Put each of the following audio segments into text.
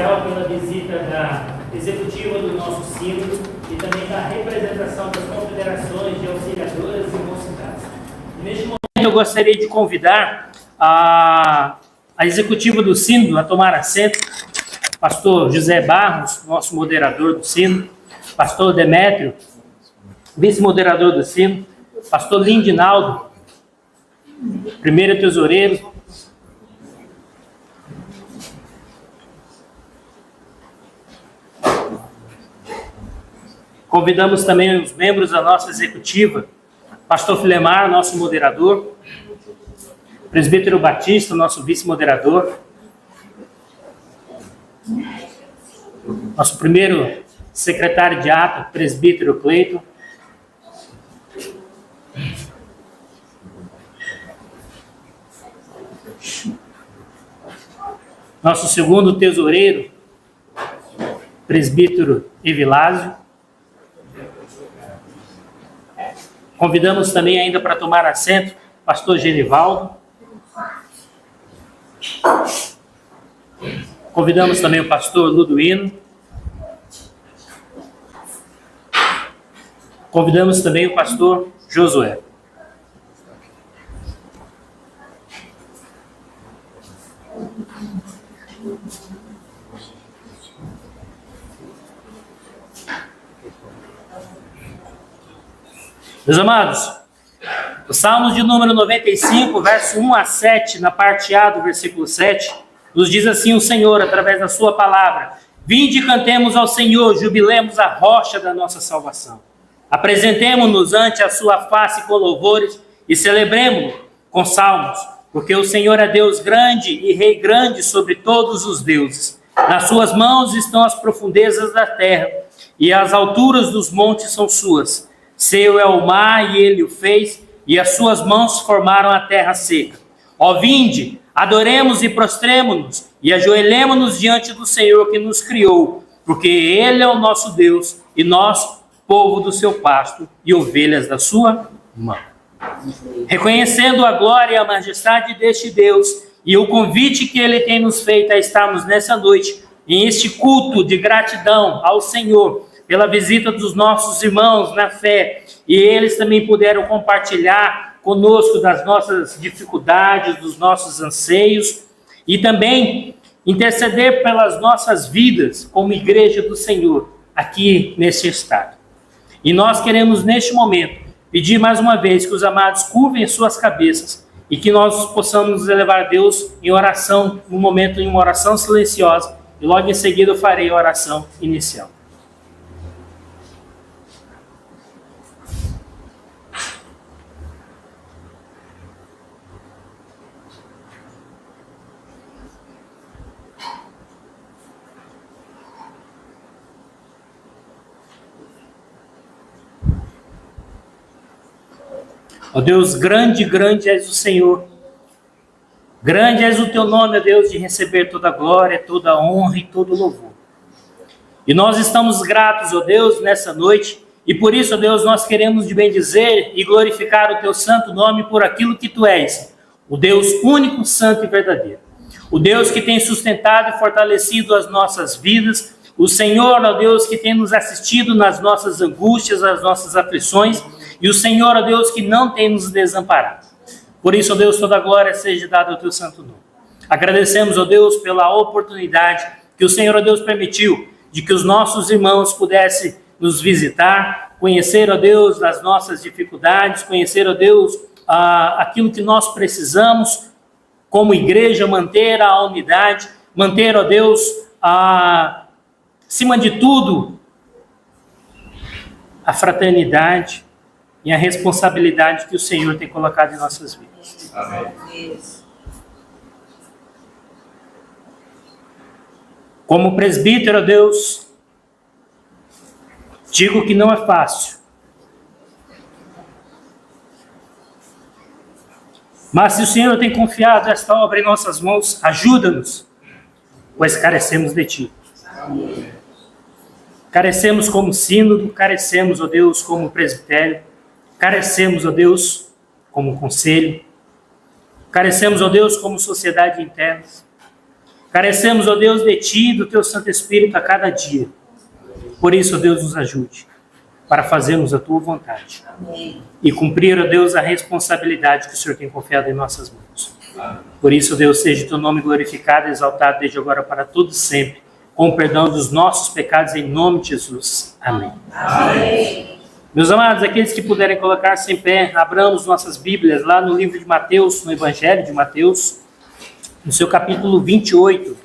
especial pela visita da executiva do nosso sínodo e também da representação das confederações de auxiliadoras e mocidades. Neste momento eu gostaria de convidar a executiva do sínodo a tomar assento, pastor José Barros, nosso moderador do sínodo, pastor Demétrio, vice-moderador do sínodo, pastor Lindinaldo, primeiro tesoureiro, convidamos também os membros da nossa executiva, pastor Filemar, nosso moderador, presbítero Batista, nosso vice-moderador, nosso primeiro secretário de ata, presbítero Cleiton, nosso segundo tesoureiro, presbítero Evilásio. Convidamos também ainda para tomar assento, pastor Genivaldo. Convidamos também o pastor Luduíno. Convidamos também o pastor Josué. Meus amados, o Salmos de número 95, verso 1 a 7, na parte A do versículo 7, nos diz assim o Senhor, através da sua palavra: vinde e cantemos ao Senhor, jubilemos a rocha da nossa salvação. Apresentemo-nos ante a sua face com louvores e celebremo-lo com salmos, porque o Senhor é Deus grande e Rei grande sobre todos os deuses. Nas suas mãos estão as profundezas da terra, e as alturas dos montes são suas. Seu é o mar, e ele o fez, e as suas mãos formaram a terra seca. Ó vinde, adoremos e prostremo-nos, e ajoelhemo-nos diante do Senhor que nos criou, porque ele é o nosso Deus, e nós, povo do seu pasto, e ovelhas da sua mão. Reconhecendo a glória e a majestade deste Deus, e o convite que ele tem nos feito a estarmos nessa noite, em este culto de gratidão ao Senhor, pela visita dos nossos irmãos na fé, e eles também puderam compartilhar conosco das nossas dificuldades, dos nossos anseios, e também interceder pelas nossas vidas como igreja do Senhor, aqui nesse estado. E nós queremos, neste momento, pedir mais uma vez que os amados curvem suas cabeças e que nós possamos elevar a Deus em oração, num momento em uma oração silenciosa, e logo em seguida eu farei a oração inicial. Ó Deus, grande, grande és o Senhor. Grande és o teu nome, ó Deus, de receber toda a glória, toda a honra e todo o louvor. E nós estamos gratos, ó Deus, nessa noite, e por isso, ó Deus, nós queremos te bendizer e glorificar o teu santo nome por aquilo que tu és, o Deus único, santo e verdadeiro. O Deus que tem sustentado e fortalecido as nossas vidas, o Senhor, ó Deus, que tem nos assistido nas nossas angústias, nas nossas aflições, e o Senhor, ó Deus, que não tem nos desamparado. Por isso, ó Deus, toda a glória seja dada ao teu santo nome. Agradecemos, ó Deus, pela oportunidade que o Senhor, ó Deus, permitiu de que os nossos irmãos pudessem nos visitar, conhecer, ó Deus, das nossas dificuldades, conhecer, ó Deus, aquilo que nós precisamos como igreja, manter a unidade, manter, ó Deus, acima de tudo, a fraternidade e a responsabilidade que o Senhor tem colocado em nossas vidas. Amém. Como presbítero, ó Deus, digo que não é fácil. Mas se o Senhor tem confiado esta obra em nossas mãos, ajuda-nos, pois carecemos de Ti. Amém. Carecemos como sínodo, carecemos, ó Deus, como presbitério, carecemos, ó Deus, como conselho, carecemos, ó Deus, como sociedade interna. Carecemos, ó Deus, de Ti e do Teu Santo Espírito a cada dia. Por isso, ó Deus, nos ajude para fazermos a Tua vontade. Amém. E cumprir, ó Deus, a responsabilidade que o Senhor tem confiado em nossas mãos. Por isso, ó Deus, seja Teu nome glorificado e exaltado desde agora para todos sempre, com o perdão dos nossos pecados, em nome de Jesus. Amém. Amém. Meus amados, aqueles que puderem colocar-se em pé, abramos nossas Bíblias lá no livro de Mateus, no Evangelho de Mateus, no seu capítulo 28.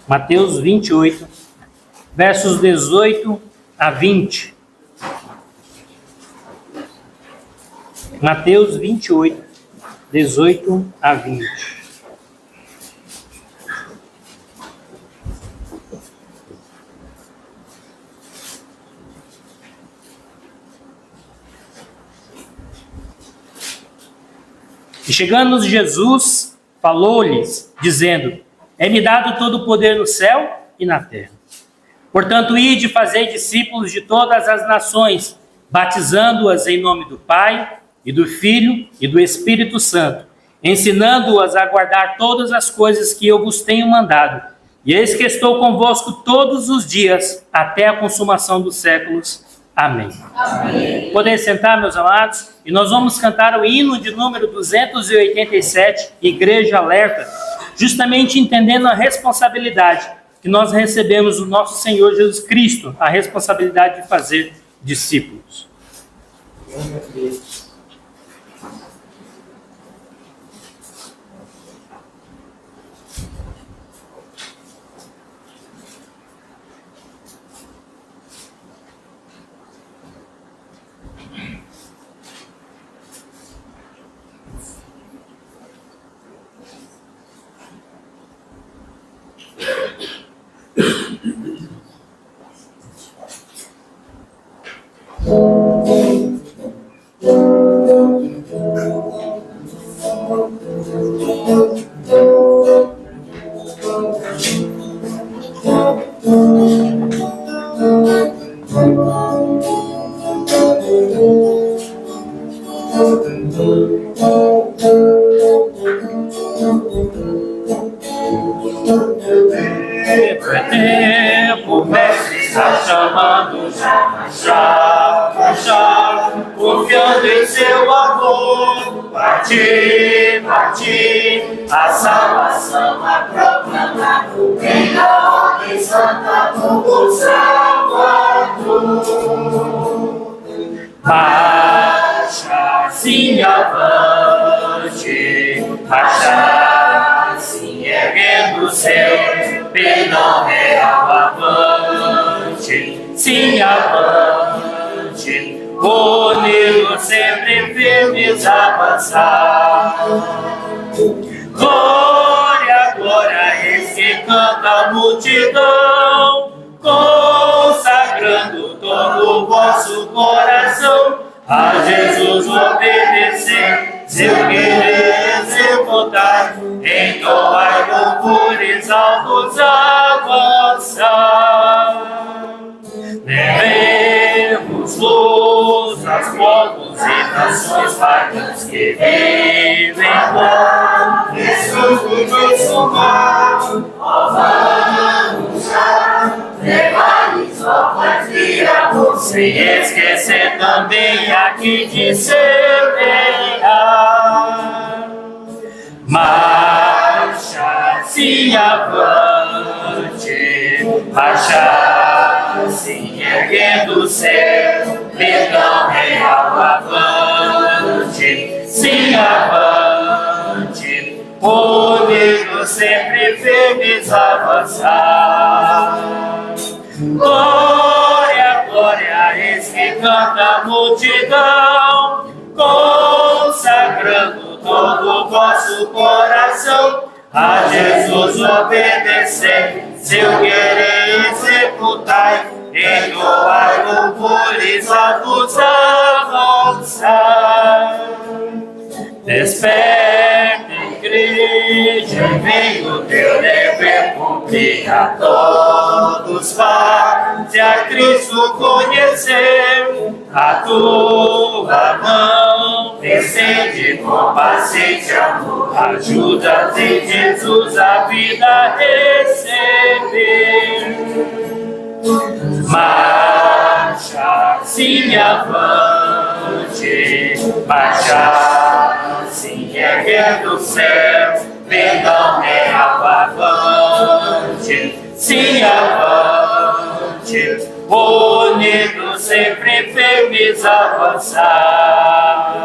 Mateus 28, versos 18 a 20. Mateus 28, 18 a 20. E chegando Jesus, falou-lhes, dizendo: É-me dado todo o poder no céu e na terra. Portanto, ide e fazei discípulos de todas as nações, batizando-as em nome do Pai, e do Filho, e do Espírito Santo, ensinando-as a guardar todas as coisas que eu vos tenho mandado. E eis que estou convosco todos os dias, até a consumação dos séculos. Amém. Amém. Podem sentar, meus amados, e nós vamos cantar o hino de número 287, Igreja Alerta, justamente entendendo a responsabilidade que nós recebemos do nosso Senhor Jesus Cristo, a responsabilidade de fazer discípulos. Tempo, mestre está chamando, já, confiando em seu amor. Partir, a salvação a proclamar, em a ordem santa do Salvador. Marcha, sim, avante, marcha, sim, erguendo o seu penal real, avante, sim, avante, unidos sempre firmes avançar. Glória, glória, eis que canta a multidão, consagrando todo o vosso coração, a Jesus obedecer, seu querer executar, entoai louvores altos avançar. Levemos luz aos povos e nações pagãs que vivem lá, Jesus nos consumar. Ó, vamos já, levar-lhes novas de amor, sem esquecer também aqui de semear. Marcha, sim, avante, marcha, sim, erguendo o seu perdão real, avante, sim, avante, unidos sempre firmes avançar. Glória, glória, eis que canta a multidão, consagrando todo o vosso coração, a Jesus obedecer, seu querer executai, entoai louvores altos avançar. Desperta, igreja, vem o teu dever cumprir, a todos faz Se a Cristo conhecer, a tua mão descende com paciente amor, ajuda em Jesus a vida receber. Marcha assim avante, marcha assim erguendo o céu, perdão real avante, sim avante, unidos sempre firmes avançar.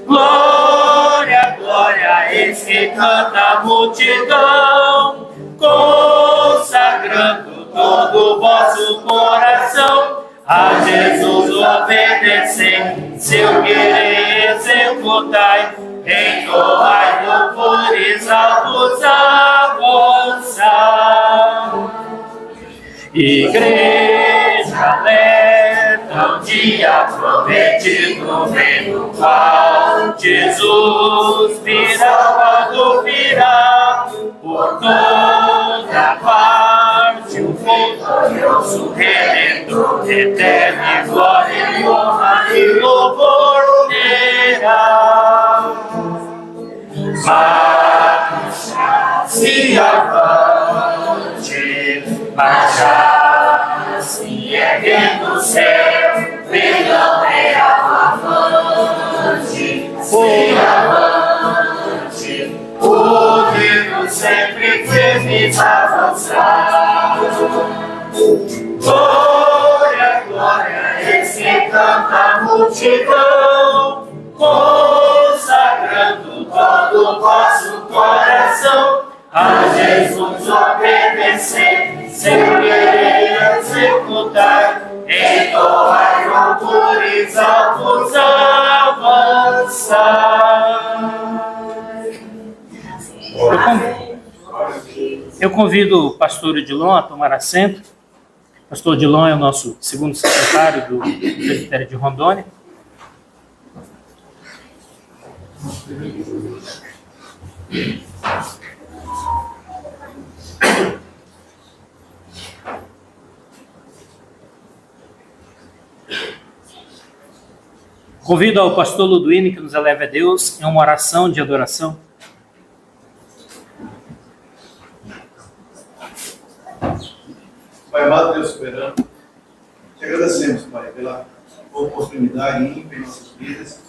Glória, glória, eis que canta a multidão, consagrando todo o vosso coração, a Jesus obedecei, seu querer executai, entoai louvores altos avançar. Igreja alerta, o dia prometido vem, no qual Jesus virá, quando virá, por toda parte o glorioso Redentor, eterna glória e honra e louvor terá. Marcha se avante, marcha se erguendo o céu, perdão real avante, se avante, unidos sempre firmes avançar. Glória, glória, eis que canta a multidão, consagrando todo o vosso coração, a Jesus obedecer, seu querer executar, entoai louvores altos avançar. Eu convido o pastor Odilon a tomar assento. O pastor Odilon é o nosso segundo secretário do presbitério de Rondônia. Convido ao pastor Luduíno que nos eleve a Deus em uma oração de adoração. Pai amado, Deus soberano, te agradecemos, Pai, pela oportunidade ímpar em nossas vidas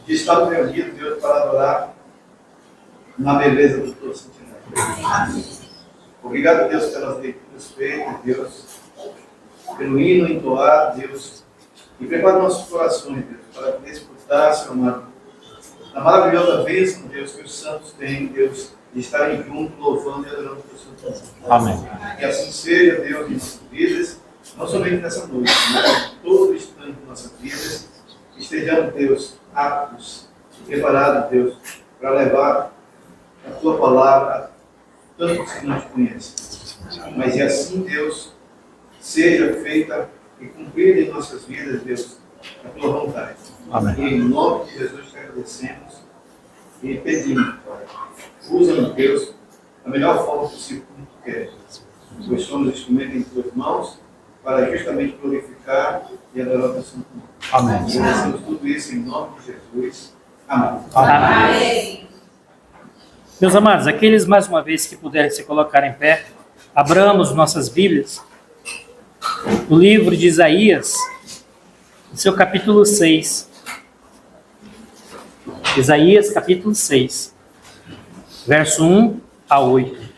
de estarmos reunidos, Deus, para adorar na beleza do teu santificado. Obrigado, Deus, pelas leituras feitas, Deus, pelo hino entoado, Deus, e prepara nossos corações, Deus, para poder escutar, Senhor amado, a maravilhosa bênção, Deus, que os santos têm, Deus, de estarem juntos, louvando e adorando o teu santo nome. Amém. Que assim seja, Deus, em nossas vidas, não somente nessa noite, mas em todo instante de nossas vidas, estejamos, Deus, aptos e preparados, Deus, para levar a tua palavra a tantos que não te conhecem. Mas e assim, Deus, seja feita e cumprida em nossas vidas, Deus, a tua vontade. Amém. E em nome de Jesus te agradecemos e pedimos, Pai, usa-nos, Deus, da melhor forma possível como tu queres. Pois somos instrumentos em tuas mãos para justamente glorificar e adorar o teu santo nome. Amém. Agradecemos tudo isso em nome de Jesus. Amém. Amém. Meus amados, aqueles mais uma vez que puderem se colocar em pé, abramos nossas Bíblias no livro de Isaías, no seu capítulo 6. Isaías, capítulo 6, verso 1 a 8.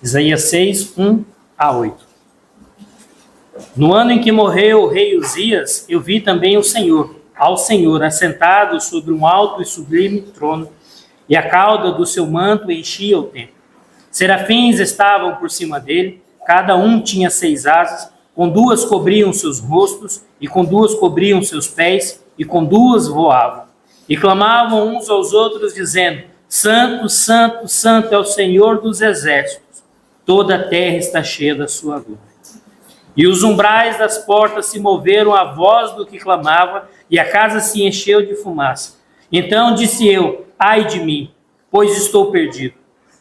Isaías 6, 1 a 8. No ano em que morreu o rei Uzias, eu vi também o Senhor, ao Senhor, assentado sobre um alto e sublime trono, e a cauda do seu manto enchia o templo. Serafins estavam por cima dele, cada um tinha 6 asas, com 2 cobriam seus rostos, e com 2 cobriam seus pés, e com 2 voavam. E clamavam uns aos outros, dizendo: Santo, santo, santo é o Senhor dos exércitos. Toda a terra está cheia da sua glória. E os umbrais das portas se moveram à voz do que clamava, e a casa se encheu de fumaça. Então disse eu: ai de mim, pois estou perdido,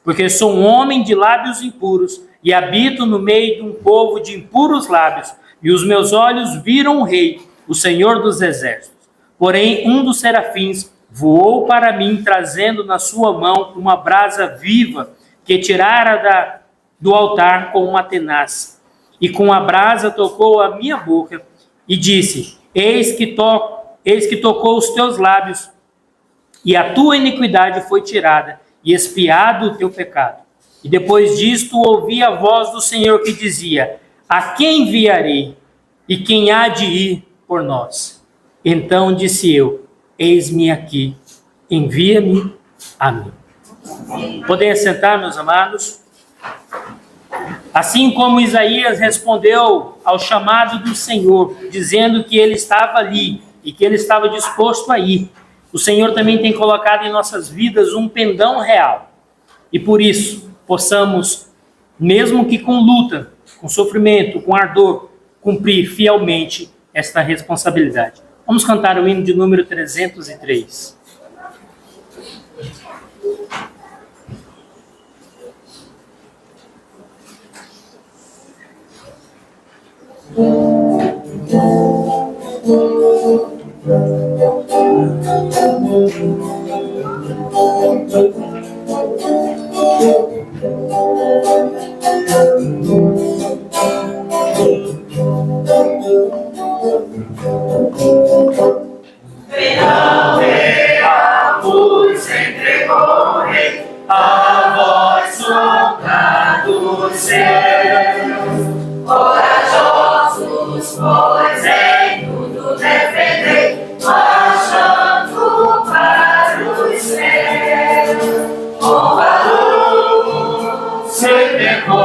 porque sou um homem de lábios impuros, e habito no meio de um povo de impuros lábios, e os meus olhos viram o Rei, o Senhor dos exércitos. Porém, um dos serafins voou para mim, trazendo na sua mão uma brasa viva, que tirara do altar com uma tenaz. E com a brasa tocou a minha boca, e disse: eis que tocou os teus lábios, e a tua iniquidade foi tirada, e expiado o teu pecado. E depois disto ouvi a voz do Senhor que dizia: a quem enviarei? E quem há de ir por nós? Então disse eu: eis-me aqui, envia-me a mim. Podem assentar, meus amados? Assim como Isaías respondeu ao chamado do Senhor, dizendo que ele estava ali e que ele estava disposto a ir, o Senhor também tem colocado em nossas vidas um pendão real. E por isso, possamos, mesmo que com luta, com sofrimento, com ardor, cumprir fielmente esta responsabilidade. Vamos cantar o hino de número 303. A luz entregou Rei, a voz solta do céu. Corajosos, pois em tudo defendei, marchando para os céus. Com valor se pegou,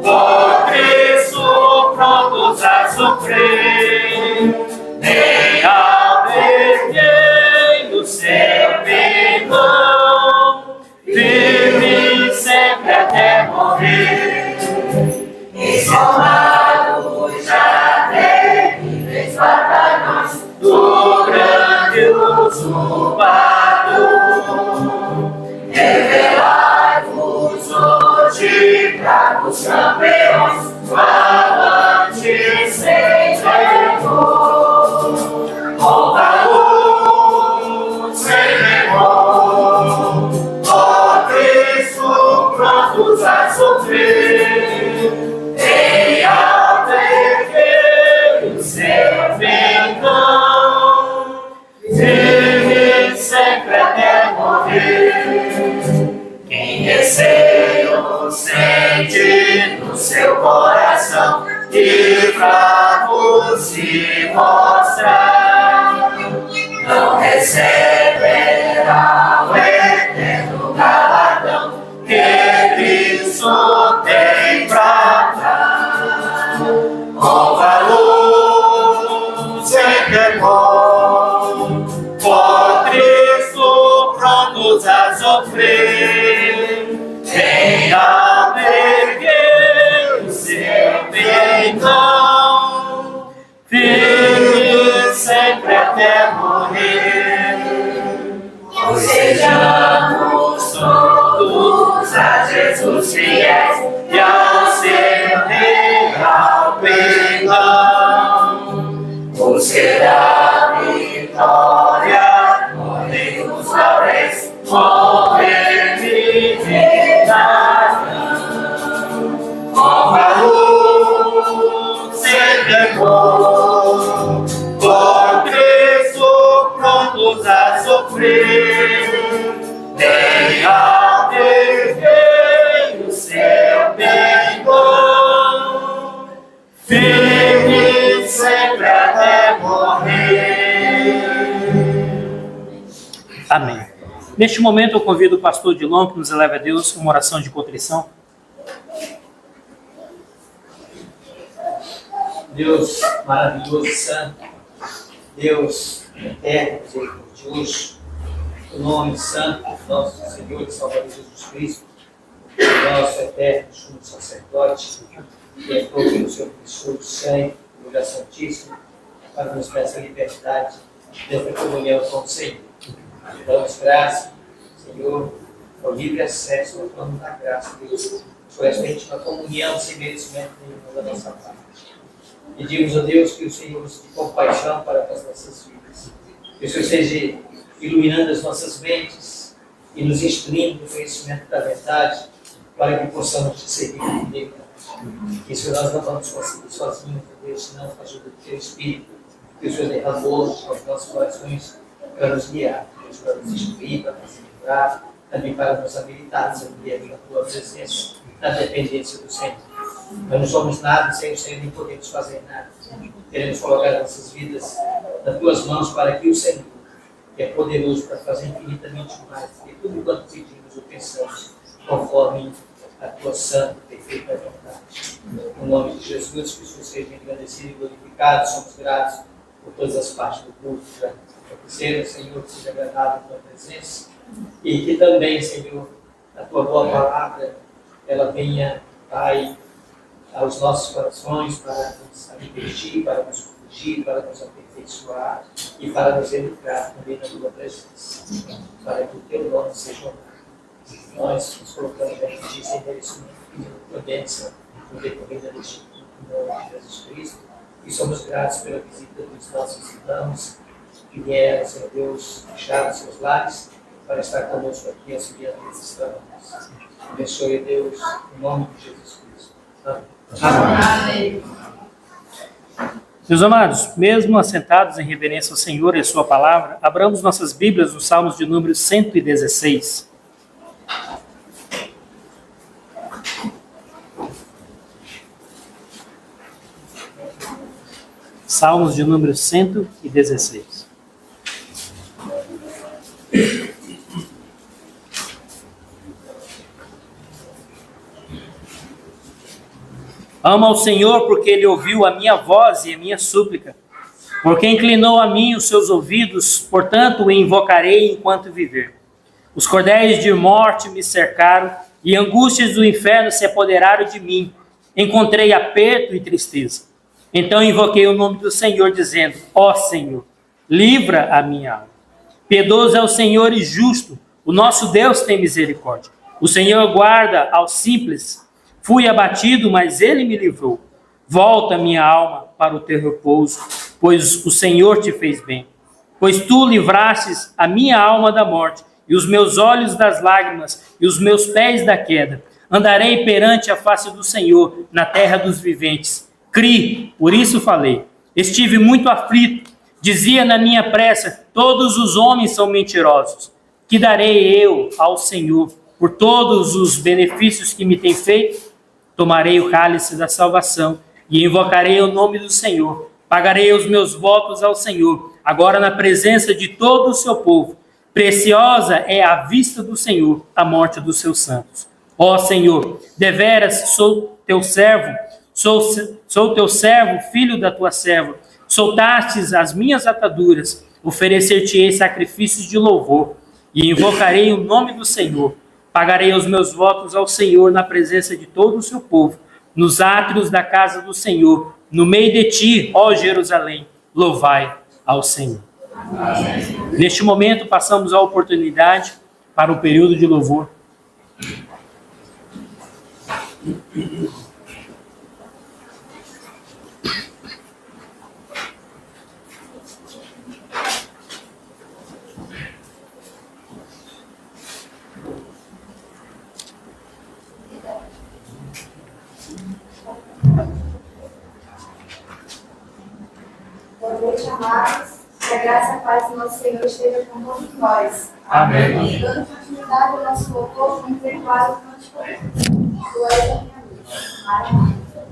por Cristo prontos a sofrer. Nem alberguei no seu pendão, firme sempre até morrer. Somado já terríveis batalhões do grande usurpador. Revelai-vos hoje para os campeões, avante sem temor. Com valor sem temor, ó Cristo prontos a sofrer. Em alberguei o seu pendão, firme sempre até morrer. Quem receio sente no seu coração, e fraco se mostra, não receberá o eterno galardão que Cristo tem pra dar. Com valor sem temor, por Cristo prontos a sofrer. Em alberguei o seu pendão, firme sempre até morrer. Pois sejamos todos a Jesus fiéis e ao seu real pendão. Busque da vitória, morrem os lauréis, morrer-me com valor sem temor, por Cristo prontos a sofrer. Nem alberguei o seu pendão, firme sempre até morrer. Amém. Neste momento eu convido o pastor Dilon que nos eleve a Deus uma oração de contrição. Deus maravilhoso, santo, Deus eterno, misericordioso, o nome santo do nosso Senhor e Salvador Jesus Cristo, nosso eterno sumo sacerdote, que entrou pelo seu precioso sangue, no lugar santíssimo, para nos dar essa liberdade dessa comunhão com o Senhor. Damos graça, Senhor, ao livre acesso ao plano da graça, Deus, por esta íntima comunhão sem merecimento nenhum da nossa parte. Pedimos a Deus que o Senhor nos dê compaixão para com as nossas vidas, que o Senhor esteja iluminando as nossas mentes e nos instruindo no conhecimento da verdade, para que possamos discernir a fidelidade. Isso nós não vamos conseguir sozinhos, Deus, senão com a ajuda do Teu Espírito, que o Senhor derramou aos nossos corações para nos guiar, Deus, para nos instruir, para nos livrar, também para nos habilitar a servir na Tua presença, na dependência do Senhor. Nós não somos nada sem o Senhor, nem podemos fazer nada. Queremos colocar nossas vidas nas Tuas mãos para que o Senhor, que é poderoso para fazer infinitamente mais do que tudo quanto pedimos ou pensamos, conforme a Tua santa e perfeita vontade. No nome de Jesus, que o Senhor seja engrandecido e glorificado, somos gratos por todas as partes do culto, para que seja, Senhor, que seja agradável a Tua presença e que também, Senhor, a Tua boa palavra, ela venha, Pai, aos nossos corações para nos advertir, para nos corrigir, para nos aperfeiçoar e para nos educar também na Tua presença, para que o Teu nome seja honrado. Nós nos colocamos aqui de sem merecimento, pedindo Tua bênção no decorrer deste culto, em nome de Jesus Cristo, e somos gratos pela visita dos nossos irmãos que vieram, Senhor Deus, deixar os seus lares para estar conosco aqui auxiliando esses trabalhos. Abençoe, Deus, em nome de Jesus Cristo. Amém. Amém. Meus amados, mesmo assentados em reverência ao Senhor e a sua palavra, abramos nossas Bíblias nos Salmos de número 116. Salmos de número 116. Amo ao Senhor porque Ele ouviu a minha voz e a minha súplica, porque inclinou a mim os seus ouvidos, portanto o invocarei enquanto viver. Os cordéis de morte me cercaram e angústias do inferno se apoderaram de mim. Encontrei aperto e tristeza. Então invoquei o nome do Senhor, dizendo: ó Senhor, livra a minha alma. Piedoso é o Senhor e justo, o nosso Deus tem misericórdia. O Senhor guarda aos simples. Fui abatido, mas Ele me livrou. Volta, minha alma, para o teu repouso, pois o Senhor te fez bem. Pois tu livrastes a minha alma da morte, e os meus olhos das lágrimas, e os meus pés da queda. Andarei perante a face do Senhor, na terra dos viventes. Cri, por isso falei. Estive muito aflito. Dizia na minha pressa: todos os homens são mentirosos. Que darei eu ao Senhor por todos os benefícios que me tem feito? Tomarei o cálice da salvação e invocarei o nome do Senhor. Pagarei os meus votos ao Senhor, agora na presença de todo o seu povo. Preciosa é à vista do Senhor a morte dos seus santos. Ó Senhor, deveras sou teu servo, sou teu servo, filho da tua serva. Soltastes as minhas ataduras, oferecer-te-ei sacrifícios de louvor, e invocarei o nome do Senhor. Pagarei os meus votos ao Senhor na presença de todo o seu povo, nos átrios da casa do Senhor, no meio de ti, ó Jerusalém, louvai ao Senhor. Amém. Neste momento, passamos a oportunidade para o período de louvor. Boa noite, amados. Que a graça e a paz do nosso Senhor esteja com todos nós. Amém. Dando continuidade ao nosso louvor, vamos declarar o cântico do És a minha luz.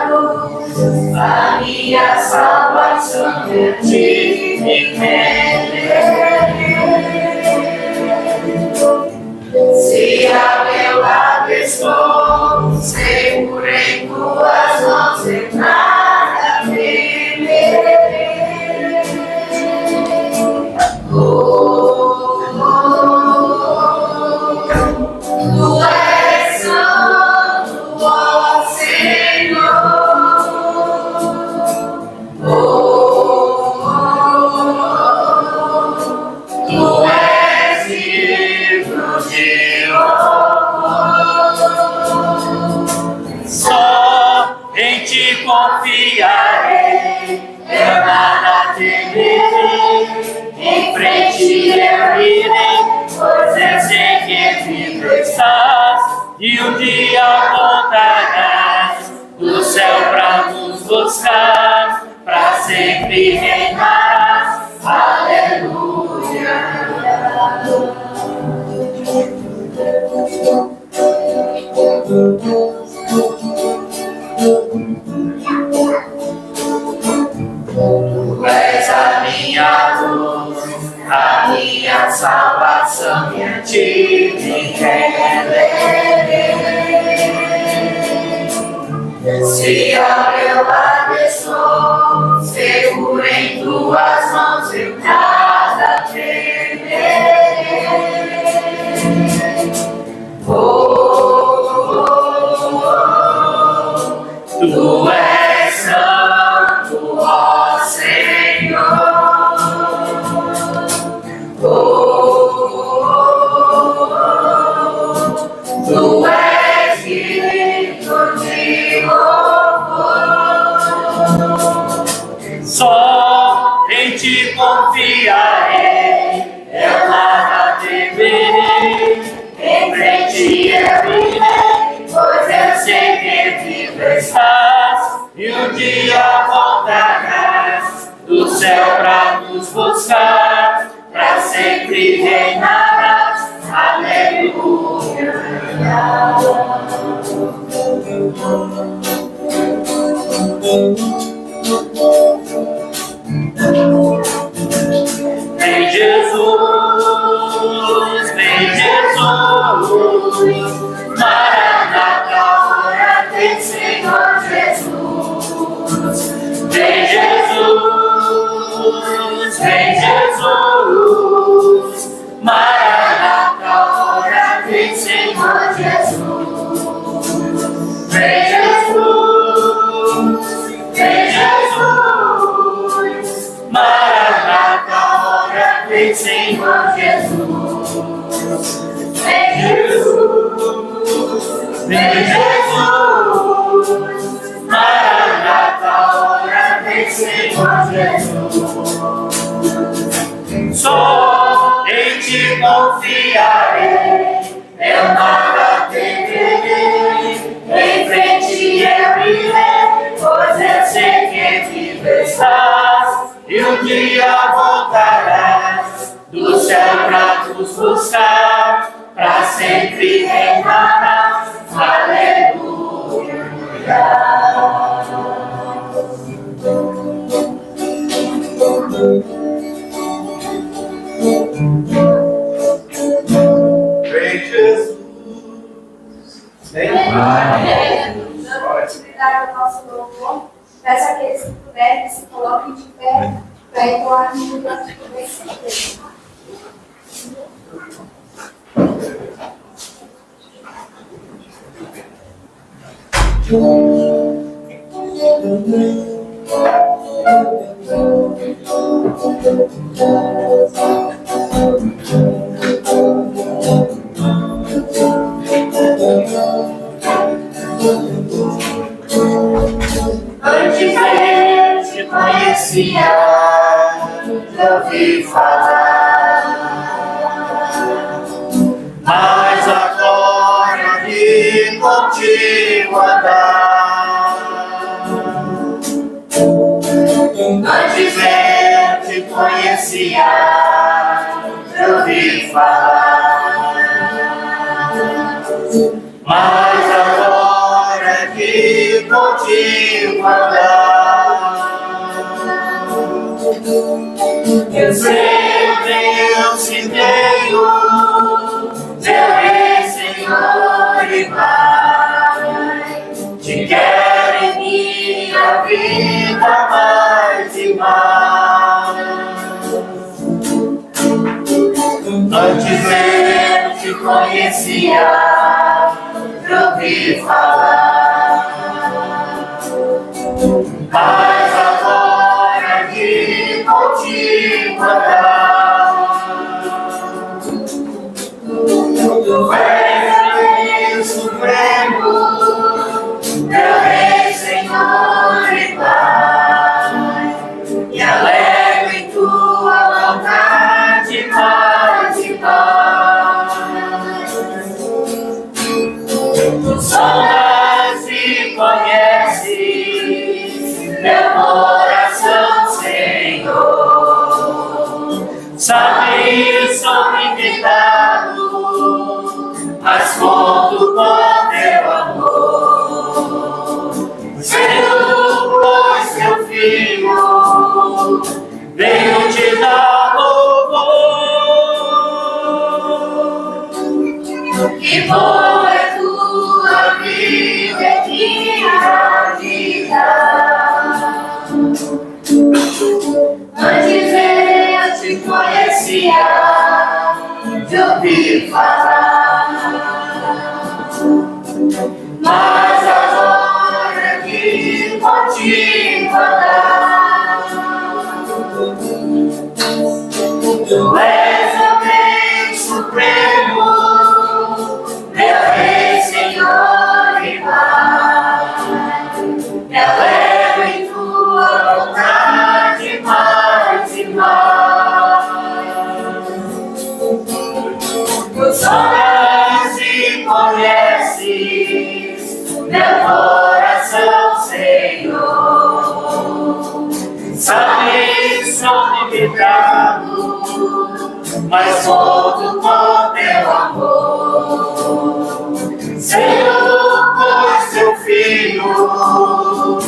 luz, a minha salvação em ti me renderei. Se a meu lado estou, seguro em tuas mãos, eu nada temerei. Tu és santo, ó Senhor. Tu és digno de louvor. Só em ti confiarei, eu nada temerei. Em frente eu irei, pois eu sei que vivo estás, e um dia voltarás do céu pra nos buscar, pra sempre reinarás. Aleluia. Tu és a minha luz, a minha salvação, e a ti me renderei. Se a meu lado estou, seguro em tuas mãos, eu nada temerei. Tu és santo, ó Senhor. Tu és digno de louvor. Só em ti confiarei, eu nada temerei. Em frente eu irei, pois eu sei que vivo estás, e um dia voltarás do céu pra nos buscar, pra sempre reinarás. Aleluia. Vem Jesus, vem Jesus, Maranata, ora vem Senhor Jesus. Vem Jesus, vem Jesus, Maranata, ora vem Senhor Jesus. Vem Jesus, vem Jesus, Maranata, ora vem Senhor Jesus. Vem Jesus, vem Jesus, Maranata, ora vem Senhor Jesus. Só em ti confiarei, eu nada temerei. Em frente eu irei, pois eu sei que vivo estás, e um dia voltarás do céu pra nos buscar, pra sempre reinarás. Aleluia. Vem Jesus. Vem. Dando continuidade ao nosso louvor, peço àqueles que puderem que se coloquem de pé para entoar o hino das convenções. Antes eu te conhecia, já ouvi falar, mas agora vi contigo andar. Antes eu te conhecia, já ouvi falar, mas agora que contigo andar. Eu Deus e Deus, Teu Rei, Senhor e Pai, Te quero em minha vida mais e mais. Antes eu te conhecia, eu ouvi falar, mas agora que contigo andar, Tu és o Rei Supremo, Teu Rei, Senhor e Pai, e alegro em Tua vontade, paz e paz. Tu sondas e conheces meu coração, Senhor. Sabes, sou limitado, mas conto com Teu amor. Senhor, pois Teu Filho veio te dar louvor. Que boa é Tua vida, é minha vida. Antes eu te conhecia, te ouvi falar, mas agora que contigo andar, Tu és o Rei Supremo, Meu Rei, Senhor e Pai, me alegro em Tua vontade mais e mais. Tu sondas e conheces meu coração, Senhor. Sabes, sou limitado, mas conto com Teu amor. Senhor, pois Teu Filho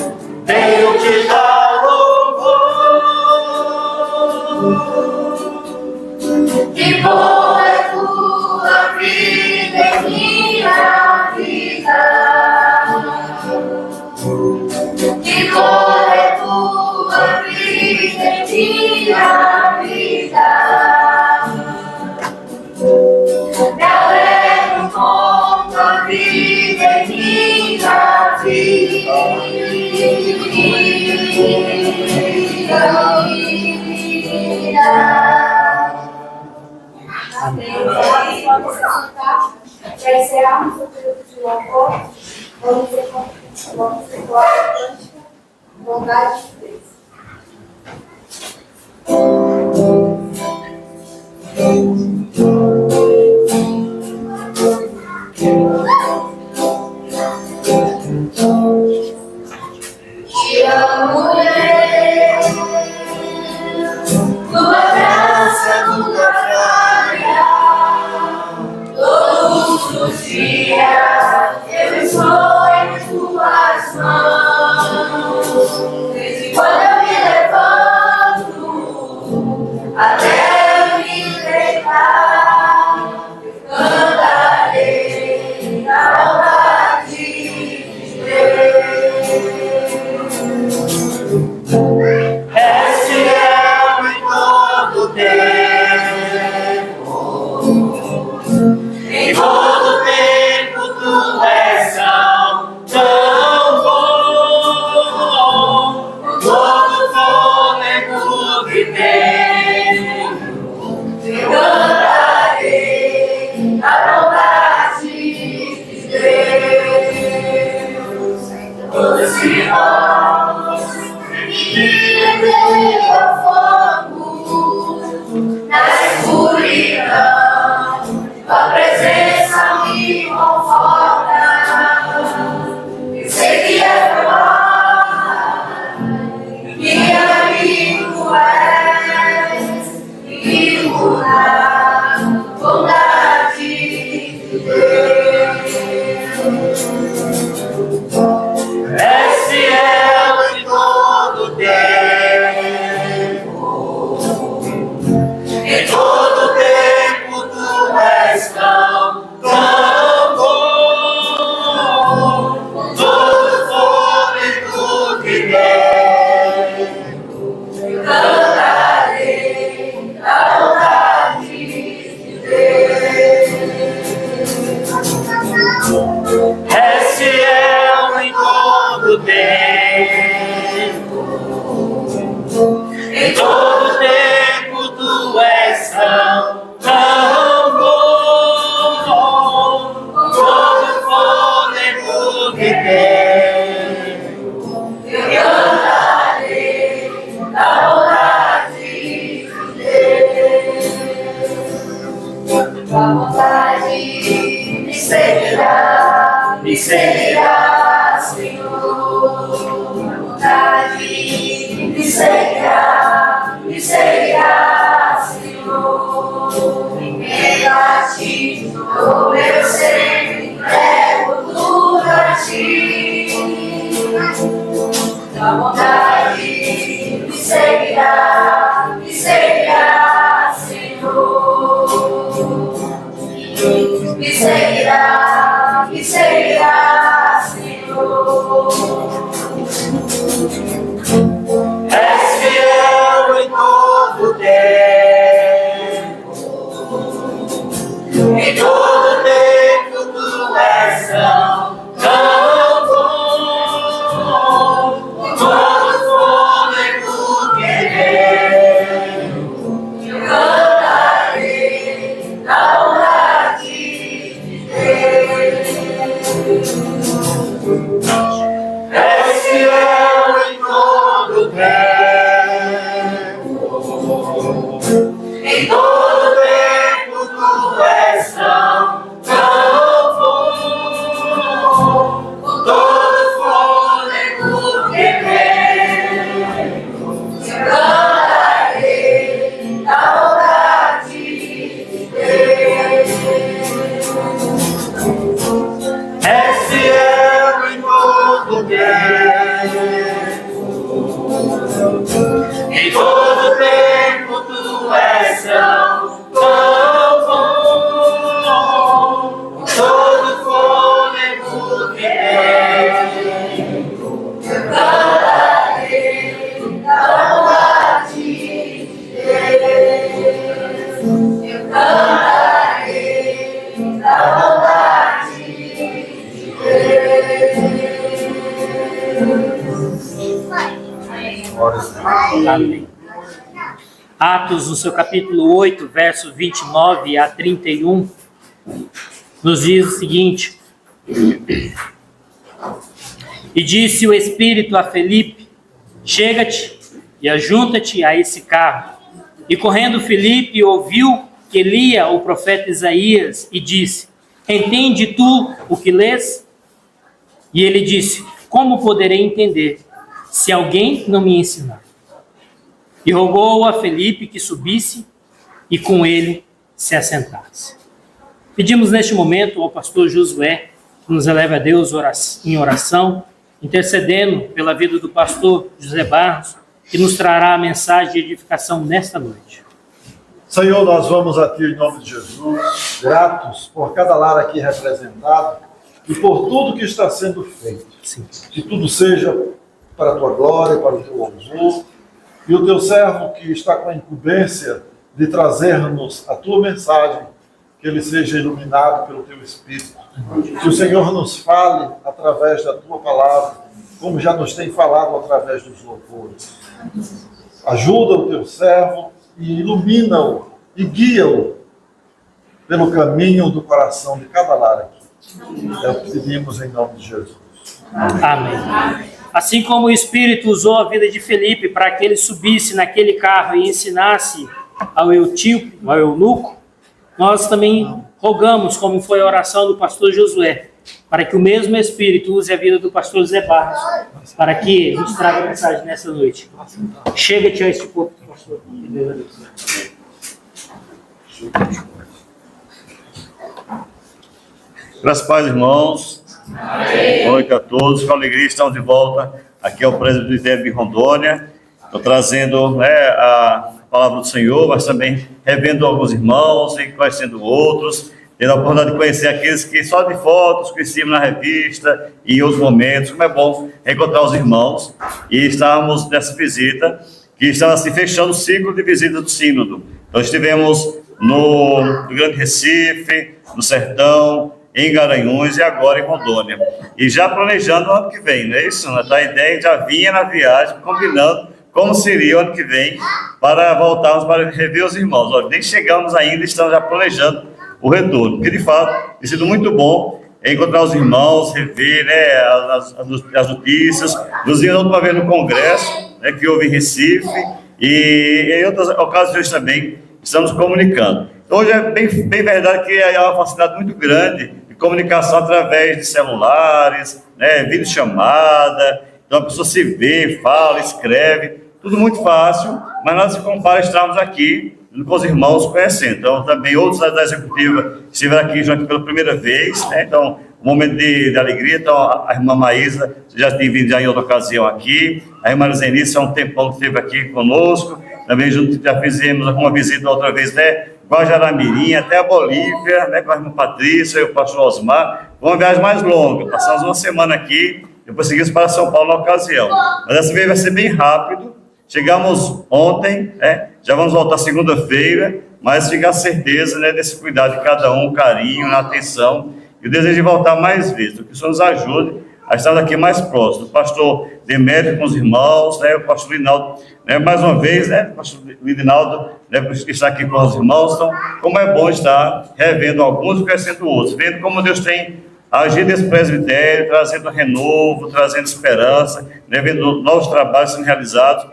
veio te dar louvor. Que boa é Tua vida, é minha vida. Que boa é Tua vida, é minha vida. Me alegro com Tua vida, é minha vida. Amém. Pode se sentar. Para encerrarmos o período de louvor, vamos entoar a cântica Bondade de Deus. Te amo, Deus, Tua graça nunca falha. Todos os dias eu estou em Tuas mãos. Desde quando eu me levanto até eu me deitar, eu cantarei a bondade de Deus. És fiel em todo tempo, em todo tempo Tu és tão bom. Todo fôlego que tenho, eu cantarei a bondade de Deus. Todos os irmãos me levei ao fogo, na escuridão, Tua presença me conforta. Eu sei que é Teu amor, que amigo és, amigo na bondade de Deus. Em todo tempo tu és tão bom, todo fôlego que tenho, eu cantarei a bondade de Deus. Tua bondade me seguirá, Senhor. Tua bondade me seguirá, Senhor. Em gratidão eu sempre entrego tudo a ti. Tua bondade me seguirá, Senhor. Me seguirá, Senhor. És fiel em todo tempo, em todo tempo tu és tão bom, todo fôlego que tenho, eu cantarei a bondade de Deus. És fiel em todo tempo, em todo tempo tu és tão bom, com todo fôlego que tenho, eu cantarei a bondade de Deus. És fiel em todo tempo, em todo tempo tu és tão bom, com todo fôlego que tenho, eu cantarei a bondade de Deus. Eu cantarei a bondade de Deus. Amém. Atos, no seu capítulo 8, verso 29 a 31, nos diz o seguinte: E disse o Espírito a Felipe: Chega-te e ajunta-te a esse carro. E correndo Felipe ouviu que lia o profeta Isaías e disse: Entende tu o que lês? E ele disse: Como poderei entender, se alguém não me ensinar? E rogou a Felipe que subisse e com ele se assentasse. Pedimos neste momento ao pastor Josué que nos eleve a Deus em oração, intercedendo pela vida do pastor José Barros, que nos trará a mensagem de edificação nesta noite. Senhor, nós vamos a Ti em nome de Jesus, gratos por cada lar aqui representado e por tudo que está sendo feito. Sim. Que tudo seja para a Tua glória, para o Teu louvor. E o Teu servo que está com a incumbência de trazer-nos a Tua mensagem, que ele seja iluminado pelo Teu Espírito. Que o Senhor nos fale através da Tua palavra, como já nos tem falado através dos louvores. Ajuda o Teu servo e ilumina-o e guia-o pelo caminho do coração de cada lar aqui. É o que pedimos em nome de Jesus. Amém. Assim como o Espírito usou a vida de Felipe para que ele subisse naquele carro e ensinasse ao etíope, ao eunuco, nós também rogamos, como foi a oração do pastor Josué, para que o mesmo Espírito use a vida do pastor Zé Barros, para que nos traga a mensagem nessa noite. Chega-te a este povo, pastor. Que Deus abençoe. Graças a Deus, irmãos. Boa noite a todos. Com alegria estamos de volta aqui ao presbitério de Rondônia. Estou trazendo a palavra do Senhor, mas também revendo alguns irmãos e conhecendo outros, tendo a oportunidade de conhecer aqueles que só de fotos conhecíamos na revista e em outros momentos. Como é bom reencontrar os irmãos. E estamos nessa visita, que está se fechando o ciclo de visita do Sínodo. Então estivemos no Grande Recife, no Sertão, em Garanhuns e agora em Rondônia. E já planejando o ano que vem, não é isso? A ideia já vinha na viagem, combinando como seria o ano que vem, para voltarmos para rever os irmãos. Olha, nem chegamos ainda, estamos já planejando o retorno, porque de fato tem sido muito bom encontrar os irmãos, rever, né, as notícias. Nos vimos a última vez no congresso, né, que houve em Recife, e em outras ocasiões também estamos comunicando. Então, hoje é bem verdade que há uma facilidade muito grande de comunicação através de celulares, né, videochamada. Então a pessoa se vê, fala, escreve, tudo muito fácil, mas nada se compara a estarmos aqui com os irmãos conhecendo. Então também outros da executiva estiveram aqui já pela primeira vez, né? Então um momento de alegria. Então a irmã Maísa já tem vindo já em outra ocasião aqui, a irmã Zenice há um tempão que esteve aqui conosco, também junto, já fizemos uma visita outra vez, né? Guajará-Mirim, até a Bolívia, né? Com a irmã Patrícia e o pastor Osmar. Foi uma viagem mais longa, passamos uma semana aqui, depois seguimos para São Paulo na ocasião. Mas dessa vez vai ser bem rápido. Chegamos ontem, né? Já vamos voltar segunda-feira, mas fica a certeza, né, desse cuidado de cada um, carinho, na atenção, e o desejo de voltar mais vezes. Que o Senhor nos ajude a estar aqui mais próximo. O pastor Demétrio com os irmãos, né? O pastor Linaldo, né? Mais uma vez, né? O pastor Linaldo, né? Está aqui com os irmãos. Então, como é bom estar revendo alguns e conhecendo outros, vendo como Deus tem agindo nesse presbitério, trazendo renovo, trazendo esperança, né, vendo novos trabalhos sendo realizados,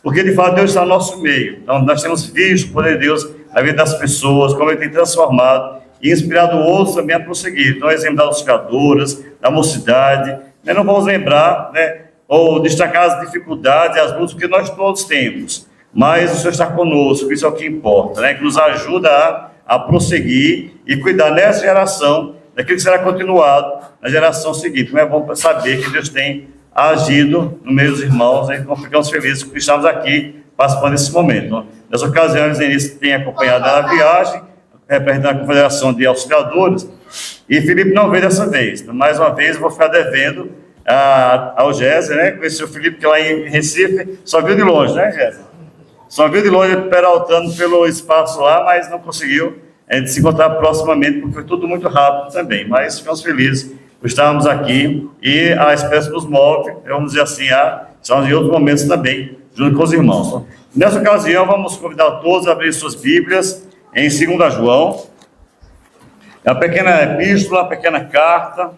porque de fato Deus está no nosso meio. Então nós temos visto o poder de Deus na vida das pessoas, como Ele tem transformado e inspirado outros também a prosseguir. Então, exemplo das auxiliadoras, da mocidade, né, não vamos lembrar, né, ou destacar as dificuldades e as lutas que nós todos temos, mas o Senhor está conosco, isso é o que importa, né, que nos ajuda a prosseguir e cuidar nessa geração daquilo que será continuado na geração seguinte. Como é bom saber que Deus tem agido no meio dos irmãos, né? Então ficamos felizes que estamos aqui participando desse momento. Então, nessa ocasião, a Zenice tem acompanhado a viagem, representando a Confederação de Auxiliadores, e Felipe não veio dessa vez. Então, mais uma vez, eu vou ficar devendo ao Géser, né? Conheci o Felipe, que lá em Recife só viu de longe, né, Géser? Só viu de longe, peraltando pelo espaço lá, mas não conseguiu se encontrar proximamente, porque foi tudo muito rápido também, mas ficamos felizes por estarmos aqui e a espécie nos move, vamos dizer assim, estamos em outros momentos também, junto com os irmãos. Então, nessa ocasião, vamos convidar todos a abrir suas Bíblias em 2 João, é uma pequena epístola, uma pequena carta,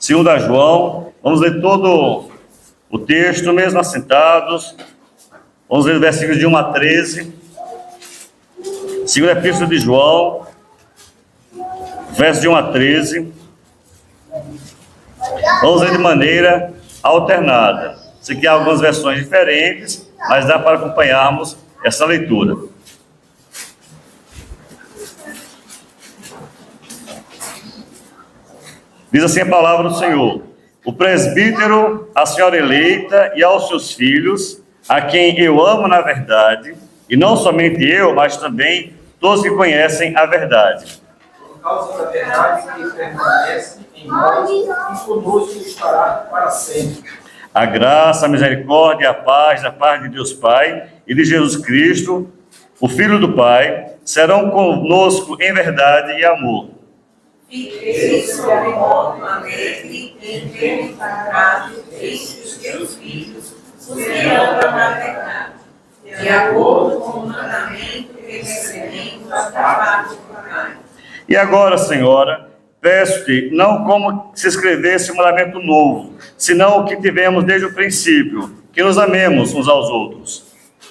2 João, vamos ler todo o texto, mesmo assentados, vamos ler os versículos de 1 a 13, Segunda Epístola de João, versos de 1 a 13. Vamos ler de maneira alternada. Isso aqui há algumas versões diferentes, mas dá para acompanharmos essa leitura. Diz assim a palavra do Senhor: o presbítero, a senhora eleita e aos seus filhos, a quem eu amo na verdade, e não somente eu, mas também todos que conhecem a verdade. Por causa da verdade que permanece em nós e conosco estará para sempre. A graça, a misericórdia e a paz da parte de Deus Pai e de Jesus Cristo, o Filho do Pai, serão conosco em verdade e amor. Fiquei sobre modo alegre em ter encontrado entre os teus filhos, os que andam na verdade, de acordo com o mandamento que recebemos da parte do Pai. E agora, Senhora, peço-te, não como se escrevesse um mandamento novo, senão o que tivemos desde o princípio, que nos amemos uns aos outros.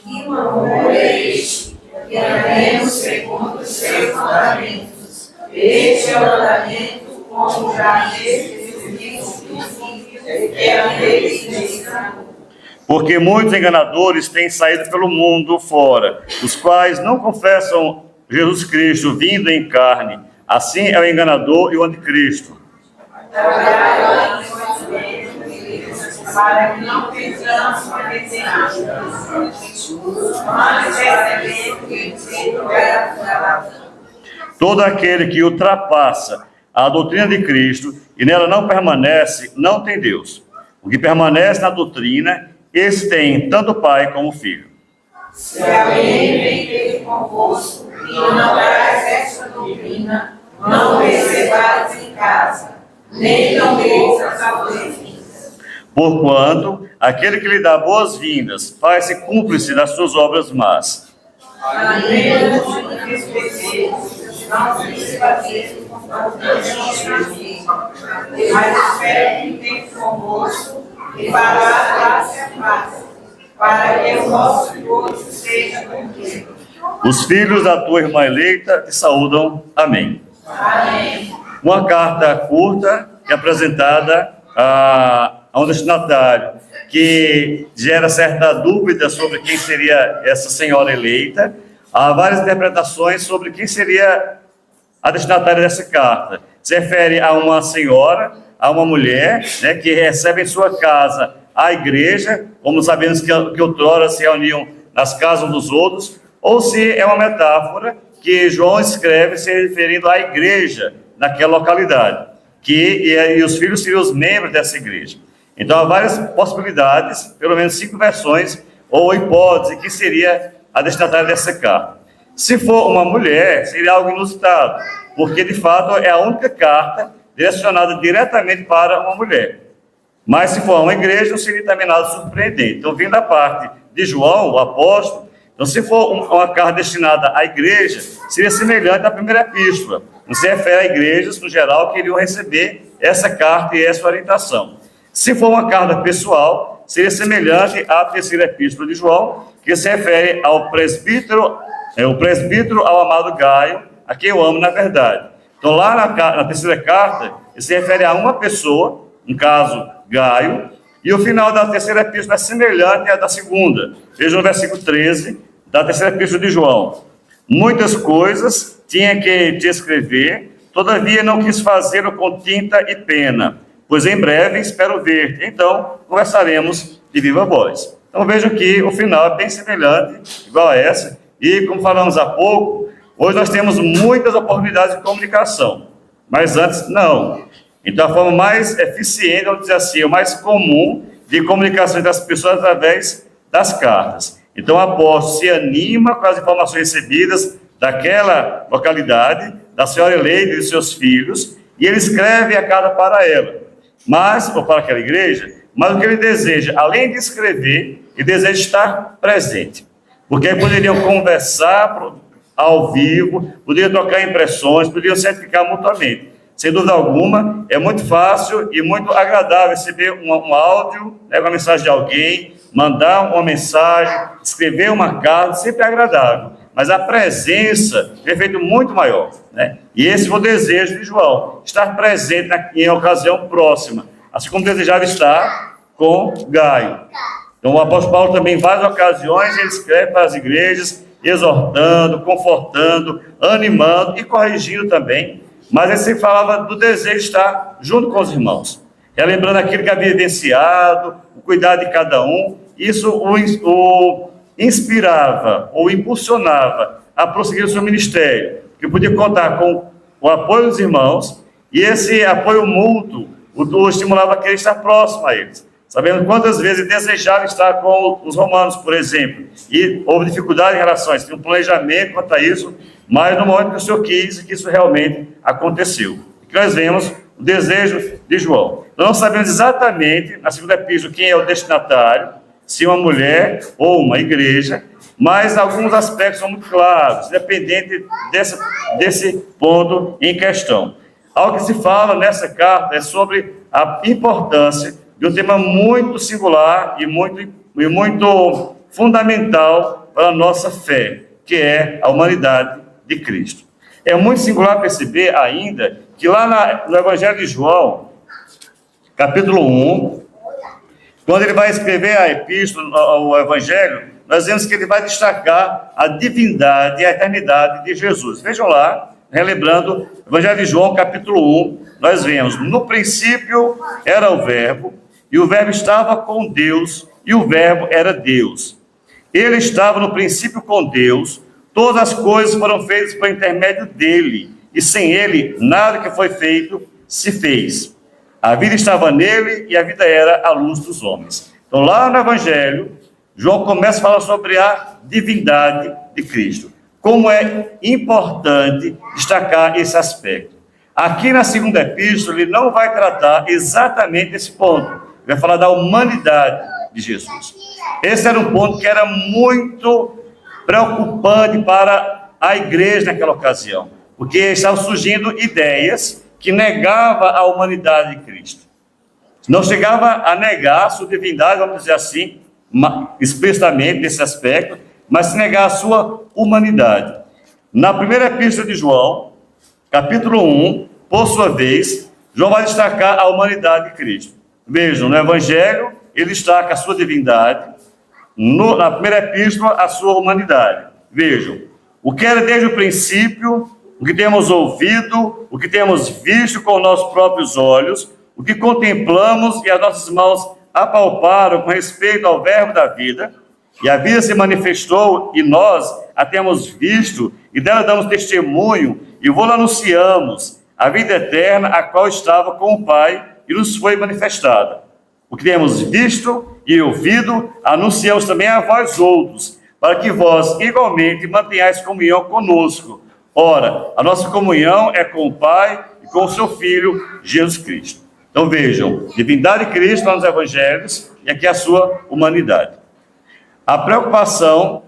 E o amor é este, que andemos segundo os seus mandamentos. Este é o mandamento, como já desde o princípio, que ameis nesse amor. Porque muitos enganadores têm saído pelo mundo fora, os quais não confessam Jesus Cristo vindo em carne. Assim é o enganador e o anticristo. Para que não pensamos cometer mas receber o que todo aquele que ultrapassa a doutrina de Cristo e nela não permanece, não tem Deus. O que permanece na doutrina, esse tem tanto o Pai como o Filho. Se alguém vem ter convosco e não traz essa doutrina, não recebais em casa, nem também as boas-vindas. Porquanto aquele que lhe dá boas-vindas faz-se cúmplice das suas obras más. Aleluia, não se fazer com mas espere que tem convosco e falar face a face, para que o nosso gozo seja cumprido. Os filhos da tua irmã eleita te saúdam. Amém. Amém. Uma carta curta e apresentada a um destinatário que gera certa dúvida sobre quem seria essa senhora eleita. Há várias interpretações sobre quem seria a destinatária dessa carta. Se refere a uma senhora, a uma mulher, né, que recebe em sua casa a igreja, como sabemos que outrora se reuniam nas casas dos outros, ou se é uma metáfora que João escreve se referindo à igreja naquela localidade, e os filhos seriam os membros dessa igreja. Então há várias possibilidades, pelo menos 5 versões, ou hipótese, que seria a destinatária dessa carta. Se for uma mulher, seria algo inusitado, porque de fato é a única carta direcionada diretamente para uma mulher. Mas se for uma igreja, não seria também nada surpreendente. Então, vindo da parte de João, o apóstolo, então se for uma carta destinada à igreja, seria semelhante à primeira epístola. Não se refere a igrejas, no geral, que iriam receber essa carta e essa orientação. Se for uma carta pessoal, seria semelhante à terceira epístola de João, que se refere ao presbítero, o presbítero ao amado Gaio, a quem eu amo na verdade. Então, lá na terceira carta, ele se refere a uma pessoa, no caso, Gaio, e o final da terceira epístola é semelhante à da segunda. Veja no versículo 13 da terceira epístola de João. Muitas coisas tinha que te escrever, todavia não quis fazê-lo com tinta e pena, pois em breve espero ver-te. Então, conversaremos de viva voz. Então, vejo que o final é bem semelhante, igual a essa, e como falamos há pouco, hoje nós temos muitas oportunidades de comunicação, mas antes não. Então, a forma mais eficiente, vamos dizer assim, o mais comum de comunicação das pessoas através das cartas. Então, o apóstolo se anima com as informações recebidas daquela localidade, da senhora eleita e de seus filhos, e ele escreve a carta para ela, ou para aquela igreja, mas o que ele deseja, além de escrever, ele deseja estar presente. Porque aí poderiam conversar ao vivo, poderiam trocar impressões, poderiam certificar mutuamente. Sem dúvida alguma, é muito fácil e muito agradável receber um áudio, uma mensagem de alguém, mandar uma mensagem, escrever uma carta, sempre é agradável. Mas a presença é um efeito muito maior, né? E esse foi o desejo de João, estar presente em ocasião próxima, assim como desejava estar com Gaio. Então, o apóstolo Paulo também, em várias ocasiões, ele escreve para as igrejas, exortando, confortando, animando e corrigindo também. Mas ele sempre falava do desejo de estar junto com os irmãos, relembrando aquilo que havia vivenciado, o cuidado de cada um. Isso o inspirava ou impulsionava a prosseguir o seu ministério, que podia contar com o apoio dos irmãos, e esse apoio mútuo o estimulava a querer estar próximo a eles. Sabendo quantas vezes desejava estar com os romanos, por exemplo, e houve dificuldade em relação a isso, tinha um planejamento quanto a isso, mas no momento que o Senhor quis, que isso realmente aconteceu. E que nós vemos o desejo de João. Nós não sabemos exatamente, na segunda epístola, quem é o destinatário, se uma mulher ou uma igreja, mas alguns aspectos são muito claros, dependente desse ponto em questão. Algo que se fala nessa carta é sobre a importância de um tema muito singular e muito fundamental para a nossa fé, que é a humanidade de Cristo. É muito singular perceber ainda que lá no Evangelho de João, capítulo 1, quando ele vai escrever a epístola, o Evangelho, nós vemos que ele vai destacar a divindade e a eternidade de Jesus. Vejam lá, relembrando, Evangelho de João, capítulo 1, nós vemos, no princípio era o Verbo, e o Verbo estava com Deus, e o Verbo era Deus. Ele estava no princípio com Deus, todas as coisas foram feitas por intermédio dele, e sem ele, nada que foi feito se fez. A vida estava nele, e a vida era a luz dos homens. Então, lá no Evangelho, João começa a falar sobre a divindade de Cristo. como é importante destacar esse aspecto. Aqui na segunda epístola, ele não vai tratar exatamente esse ponto. Ele vai falar da humanidade de Jesus. Esse era um ponto que era muito preocupante para a igreja naquela ocasião, porque estavam surgindo ideias que negavam a humanidade de Cristo. Não chegava a negar a sua divindade, vamos dizer assim, explicitamente nesse aspecto, mas se negar a sua humanidade. Na primeira epístola de João, capítulo 1, por sua vez, João vai destacar a humanidade de Cristo. Vejam, no Evangelho, ele destaca a sua divindade, na primeira epístola, a sua humanidade. Vejam, o que era desde o princípio, o que temos ouvido, o que temos visto com nossos próprios olhos, o que contemplamos e as nossas mãos apalparam com respeito ao verbo da vida, e a vida se manifestou e nós a temos visto e dela damos testemunho e vou anunciamos a vida eterna, a qual estava com o Pai e nos foi manifestada. O que temos visto e ouvido, anunciamos também a vós outros, para que vós igualmente mantenhais comunhão conosco. Ora, a nossa comunhão é com o Pai e com o seu Filho, Jesus Cristo. Então vejam, divindade de Cristo lá nos Evangelhos e aqui a sua humanidade. A preocupação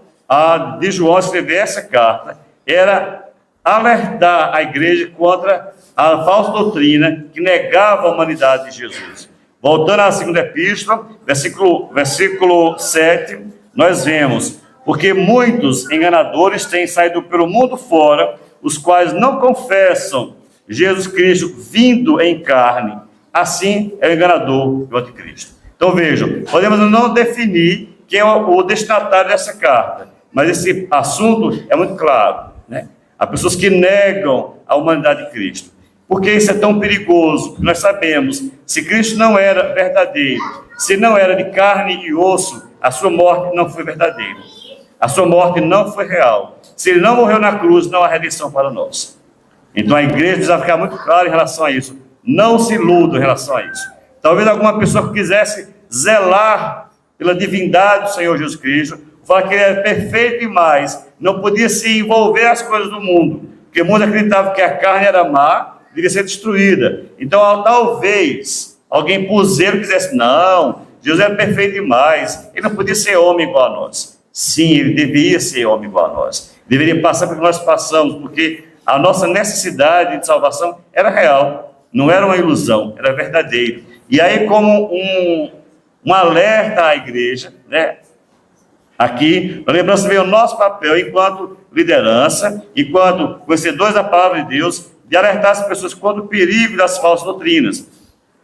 de João escrever essa carta era alertar a igreja contra a falsa doutrina que negava a humanidade de Jesus. Voltando à segunda epístola, versículo 7, nós vemos: porque muitos enganadores têm saído pelo mundo fora, os quais não confessam Jesus Cristo vindo em carne. Assim é o enganador do anticristo. Então vejam, podemos não definir quem é o destinatário dessa carta, mas esse assunto é muito claro, né? Há pessoas que negam a humanidade de Cristo. Por que isso é tão perigoso? Porque nós sabemos, se Cristo não era verdadeiro, se não era de carne e osso, a sua morte não foi verdadeira. A sua morte não foi real. Se ele não morreu na cruz, não há redenção para nós. Então a igreja precisa ficar muito clara em relação a isso. Não se iluda em relação a isso. Talvez alguma pessoa que quisesse zelar pela divindade do Senhor Jesus Cristo, falar que ele era perfeito demais, não podia se envolver as coisas do mundo, porque muitos acreditavam que a carne era má, devia ser destruída. Então, talvez alguém por zelo quisesse, não, Jesus era perfeito demais, ele não podia ser homem igual a nós. Sim, ele deveria ser homem igual a nós. Deveria passar pelo que nós passamos, porque a nossa necessidade de salvação era real, não era uma ilusão, era verdadeiro. E aí, como um alerta à igreja, né? Aqui, a lembrança veio o nosso papel enquanto liderança, enquanto conhecedores da palavra de Deus, de alertar as pessoas contra o perigo das falsas doutrinas.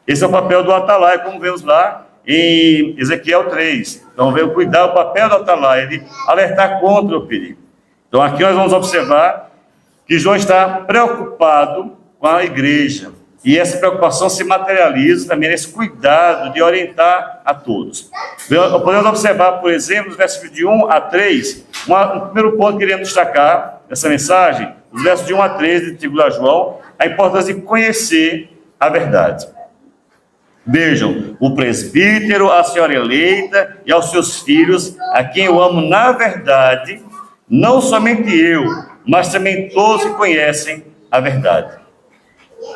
Esse é o papel do atalaia, como vemos lá em Ezequiel 3. Então, veio cuidar o papel do atalaia, de alertar contra o perigo. Então, aqui nós vamos observar que João está preocupado com a igreja. E essa preocupação se materializa também nesse cuidado de orientar a todos. Podemos observar, por exemplo, nos versículos de 1 a 3, um primeiro ponto que queremos destacar nessa mensagem, os versos de 1 a 3 de 2 João, a importância de conhecer a verdade. Vejam, o presbítero, a senhora eleita e aos seus filhos, a quem eu amo na verdade, não somente eu, mas também todos que conhecem a verdade.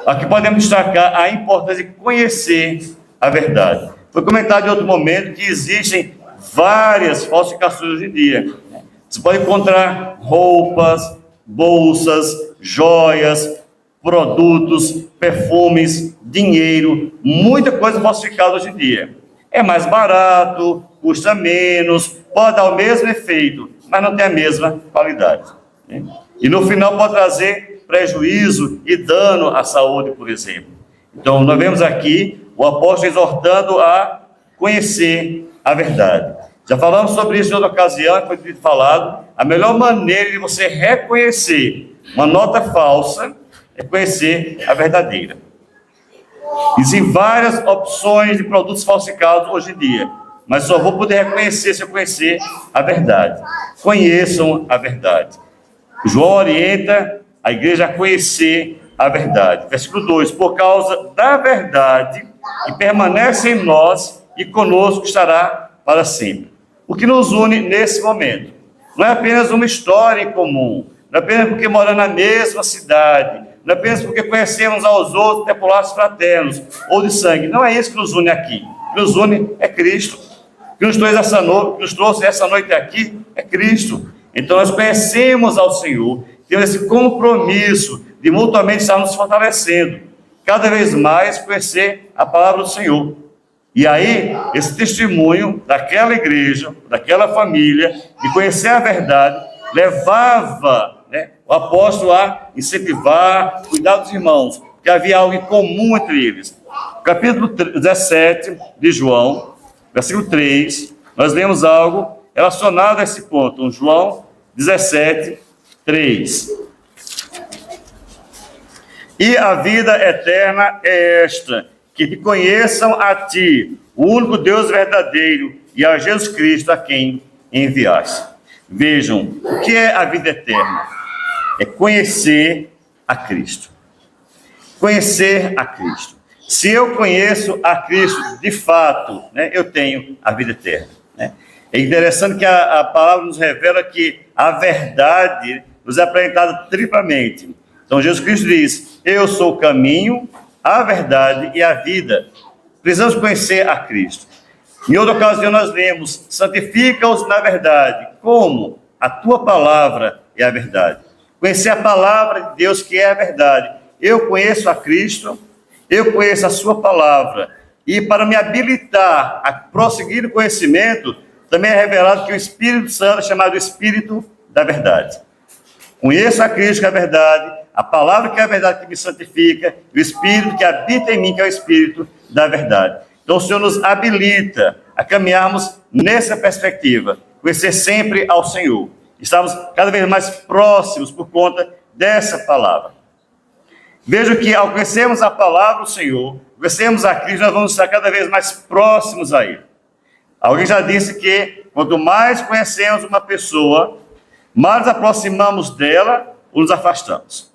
Aqui podemos destacar a importância de conhecer a verdade. Foi comentado em outro momento que existem várias falsificações hoje em dia. Você pode encontrar roupas, bolsas, joias, produtos, perfumes, dinheiro, muita coisa falsificada hoje em dia. É mais barato, custa menos, pode dar o mesmo efeito, mas não tem a mesma qualidade. E no final pode trazer prejuízo e dano à saúde, por exemplo. Então, nós vemos aqui o apóstolo exortando a conhecer a verdade. Já falamos sobre isso em outra ocasião, foi falado, a melhor maneira de você reconhecer uma nota falsa é conhecer a verdadeira. Existem várias opções de produtos falsificados hoje em dia, mas só vou poder reconhecer se eu conhecer a verdade. Conheçam a verdade. João orienta a igreja a conhecer a verdade. Versículo 2, por causa da verdade que permanece em nós e conosco estará para sempre. O que nos une nesse momento? Não é apenas uma história em comum, não é apenas porque moramos na mesma cidade, não é apenas porque conhecemos aos outros, até por laços fraternos ou de sangue. Não é isso que nos une aqui. O que nos une é Cristo. O que nos trouxe essa noite aqui é Cristo. Então nós conhecemos ao Senhor, temos esse compromisso de mutuamente estar nos fortalecendo, cada vez mais conhecer a palavra do Senhor. E aí, esse testemunho daquela igreja, daquela família, de conhecer a verdade, levava, né, o apóstolo a incentivar, cuidar dos irmãos, que havia algo em comum entre eles. Capítulo 17 de João, versículo 3, nós lemos algo relacionado a esse ponto. João 17, 3. E a vida eterna é esta, que te conheçam a ti, o único Deus verdadeiro, e a Jesus Cristo a quem enviaste. Vejam, o que é a vida eterna? É conhecer a Cristo. Conhecer a Cristo. Se eu conheço a Cristo de fato, né, eu tenho a vida eterna. Né? É interessante que a palavra nos revela que a verdade nos é apresentada triplamente. Então Jesus Cristo diz: eu sou o caminho, a verdade e a vida. Precisamos conhecer a Cristo. Em outra ocasião nós lemos: santifica-os na verdade. Como? A tua palavra é a verdade. Conhecer a palavra de Deus, que é a verdade. Eu conheço a Cristo, eu conheço a sua palavra. E para me habilitar a prosseguir o conhecimento, também é revelado que o Espírito Santo é chamado Espírito da verdade. Conheço a Cristo, que é a verdade, a palavra que é a verdade que me santifica, e o Espírito que habita em mim, que é o Espírito da verdade. Então o Senhor nos habilita a caminharmos nessa perspectiva, conhecer sempre ao Senhor. Estamos cada vez mais próximos por conta dessa palavra. Vejo que ao conhecermos a palavra do Senhor, conhecermos a Cristo, nós vamos estar cada vez mais próximos a Ele. Alguém já disse que quanto mais conhecemos uma pessoa, mais nos aproximamos dela ou nos afastamos.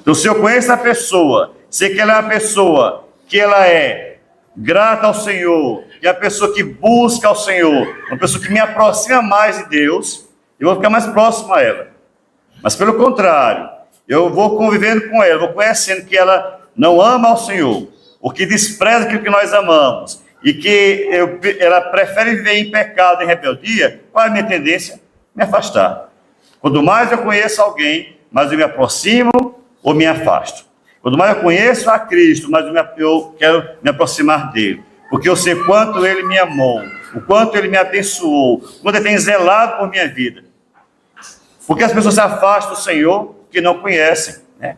Então, se eu conheço a pessoa, sei que ela é uma pessoa que ela é grata ao Senhor, que é uma pessoa que busca ao Senhor, uma pessoa que me aproxima mais de Deus, eu vou ficar mais próximo a ela. Mas pelo contrário, eu vou convivendo com ela, vou conhecendo que ela não ama ao Senhor, ou que despreza aquilo que nós amamos, e que ela prefere viver em pecado, em rebeldia. Qual é a minha tendência? Me afastar. Quanto mais eu conheço alguém, mais eu me aproximo ou me afasto. Quanto mais eu conheço a Cristo, mais eu quero me aproximar dele, porque eu sei quanto ele me amou, o quanto ele me abençoou, o quanto ele tem zelado por minha vida. Porque as pessoas se afastam do Senhor que não conhecem, né?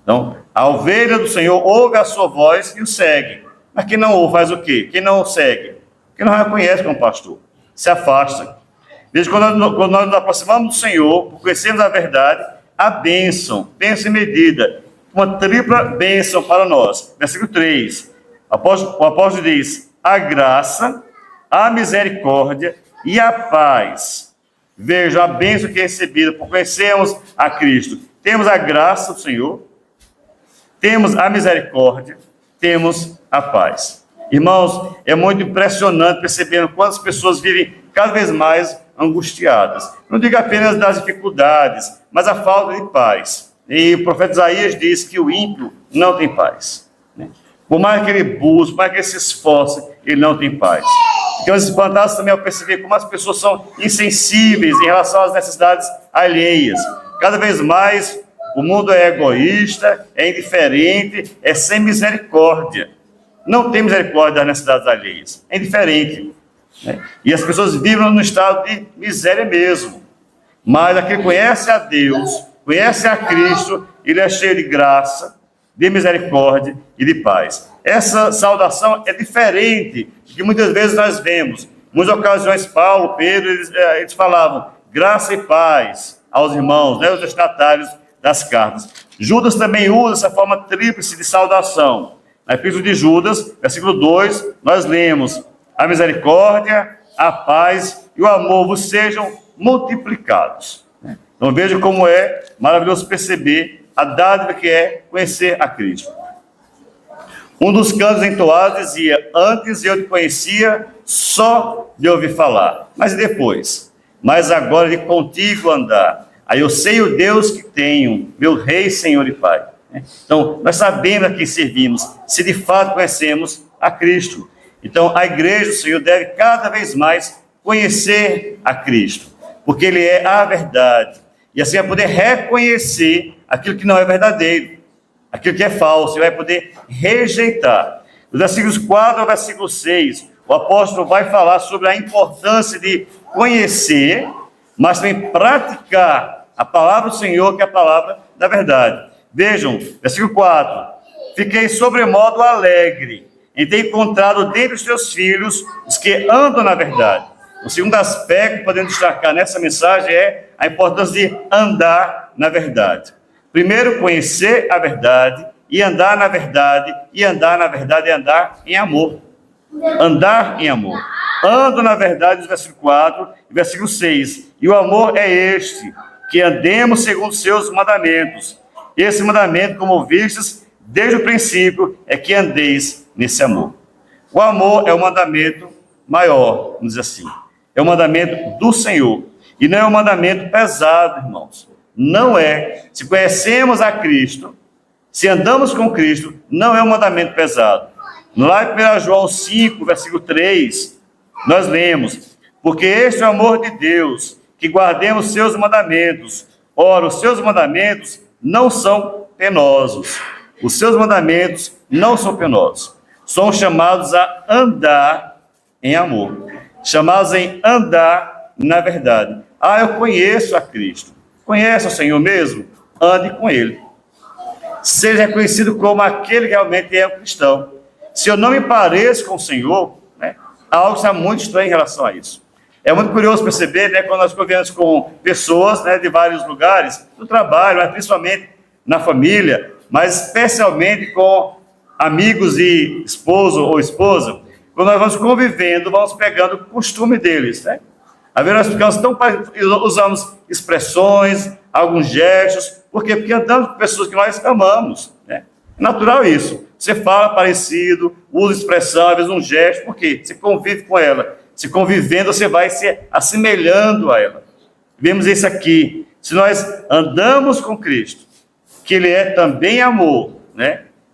Então, a ovelha do Senhor ouve a sua voz e o segue. Mas quem não ouve faz o quê? Quem não o segue? Quem não reconhece como pastor, se afasta. Veja, quando nós nos aproximamos do Senhor, conhecemos a verdade, a bênção em medida, uma tripla bênção para nós. Versículo 3, o apóstolo diz: a graça, a misericórdia e a paz. Veja a bênção que é recebida por conhecermos a Cristo. Temos a graça do Senhor, temos a misericórdia, temos a paz. Irmãos, é muito impressionante perceber quantas pessoas vivem cada vez mais angustiadas. Não digo apenas das dificuldades, mas a falta de paz. E o profeta Isaías diz que o ímpio não tem paz, né? Por mais que ele busque, por mais que ele se esforce, ele não tem paz. Ficamos espantados também ao perceber como as pessoas são insensíveis em relação às necessidades alheias. Cada vez mais o mundo é egoísta, é indiferente, é sem misericórdia. Não tem misericórdia das necessidades alheias. É indiferente, né? E as pessoas vivem num estado de miséria mesmo. Mas aquele que conhece a Deus, conhece a Cristo, ele é cheio de graça, de misericórdia e de paz. Essa saudação é diferente do que muitas vezes nós vemos. Em muitas ocasiões, Paulo, Pedro, eles falavam graça e paz aos irmãos, né, os destinatários das cartas. Judas também usa essa forma tríplice de saudação. Na Epístola de Judas, versículo 2, nós lemos: a misericórdia, a paz e o amor vos sejam multiplicados. Então veja como é maravilhoso perceber a dádiva que é conhecer a Cristo. Um dos cantos entoados dizia: antes eu te conhecia só de ouvir falar. Mas e depois? mas agora de contigo andar. Aí eu sei o Deus que tenho, meu Rei, Senhor e Pai. Então, nós sabemos a quem servimos, se de fato conhecemos a Cristo. Então, a igreja, o Senhor, deve cada vez mais conhecer a Cristo, porque Ele é a verdade. E assim vai poder reconhecer aquilo que não é verdadeiro, aquilo que é falso, e vai poder rejeitar. Dos versículos 4 ao versículo 6, o apóstolo vai falar sobre a importância de conhecer, mas também praticar a palavra do Senhor, que é a palavra da verdade. Vejam, versículo 4. Fiquei sobremodo alegre em ter encontrado dentre os teus filhos os que andam na verdade. O segundo aspecto que podemos destacar nessa mensagem é a importância de andar na verdade. Primeiro, conhecer a verdade, e andar na verdade, e andar na verdade é andar em amor. Andar em amor. Ando na verdade, versículo 4 e versículo 6. E o amor é este, que andemos segundo os seus mandamentos. Esse mandamento, como vistes, desde o princípio, é que andeis nesse amor. O amor é o mandamento maior, vamos dizer assim. É o mandamento do Senhor. E não é um mandamento pesado, irmãos. Não é. Se conhecemos a Cristo, se andamos com Cristo, não é um mandamento pesado. Lá em 1 João 5, versículo 3, nós lemos: porque este é o amor de Deus, que guardemos seus mandamentos. Ora, os seus mandamentos não são penosos. Os seus mandamentos não são penosos. Somos chamados a andar em amor. Chamados em andar na verdade. Ah, eu conheço a Cristo. Conhece o Senhor mesmo? Ande com Ele. Seja reconhecido como aquele que realmente é um cristão. Se eu não me pareço com o Senhor, algo está muito estranho em relação a isso. É muito curioso perceber, quando nós convivemos com pessoas, de vários lugares, no trabalho, mas principalmente na família, mas especialmente com amigos e esposo ou esposa, quando nós vamos convivendo, vamos pegando o costume deles, Às vezes nós ficamos tão parecidos, usamos expressões, alguns gestos. Por quê? Porque andamos com pessoas que nós amamos. É natural isso. Você fala parecido, usa expressão, às vezes um gesto. Por quê? Você convive com ela. Se convivendo, você vai se assemelhando a ela. Vemos isso aqui. Se nós andamos com Cristo, que Ele é também amor,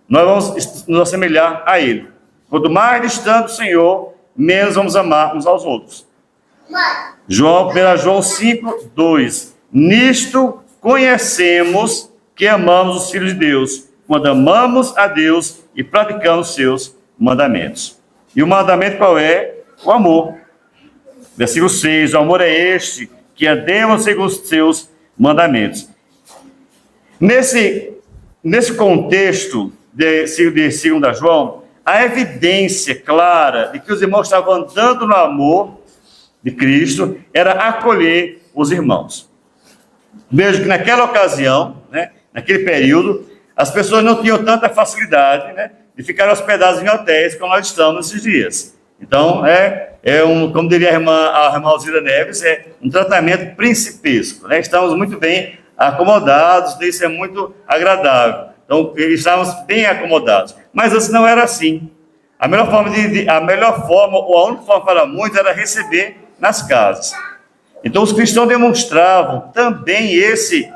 nós vamos nos assemelhar a Ele. Quanto mais distante do Senhor, menos vamos amar uns aos outros. 1 João 5, 2. Nisto conhecemos que amamos os filhos de Deus, quando amamos a Deus e praticamos seus mandamentos. E o mandamento qual é? O amor. Versículo 6. O amor é este, que andemos segundo os seus mandamentos. Nesse contexto de 2 João, a evidência clara de que os irmãos estavam andando no amor de Cristo era acolher os irmãos. Vejo que naquela ocasião, naquele período, as pessoas não tinham tanta facilidade de ficar hospedadas em hotéis como nós estamos nesses dias. Então, como diria a irmã Alzira Neves, é um tratamento principesco. Estamos muito bem acomodados, isso é muito agradável. Então, estávamos bem acomodados. Mas antes não era assim. A melhor forma, ou a única forma para muitos, era receber nas casas. Então, os cristãos demonstravam também esse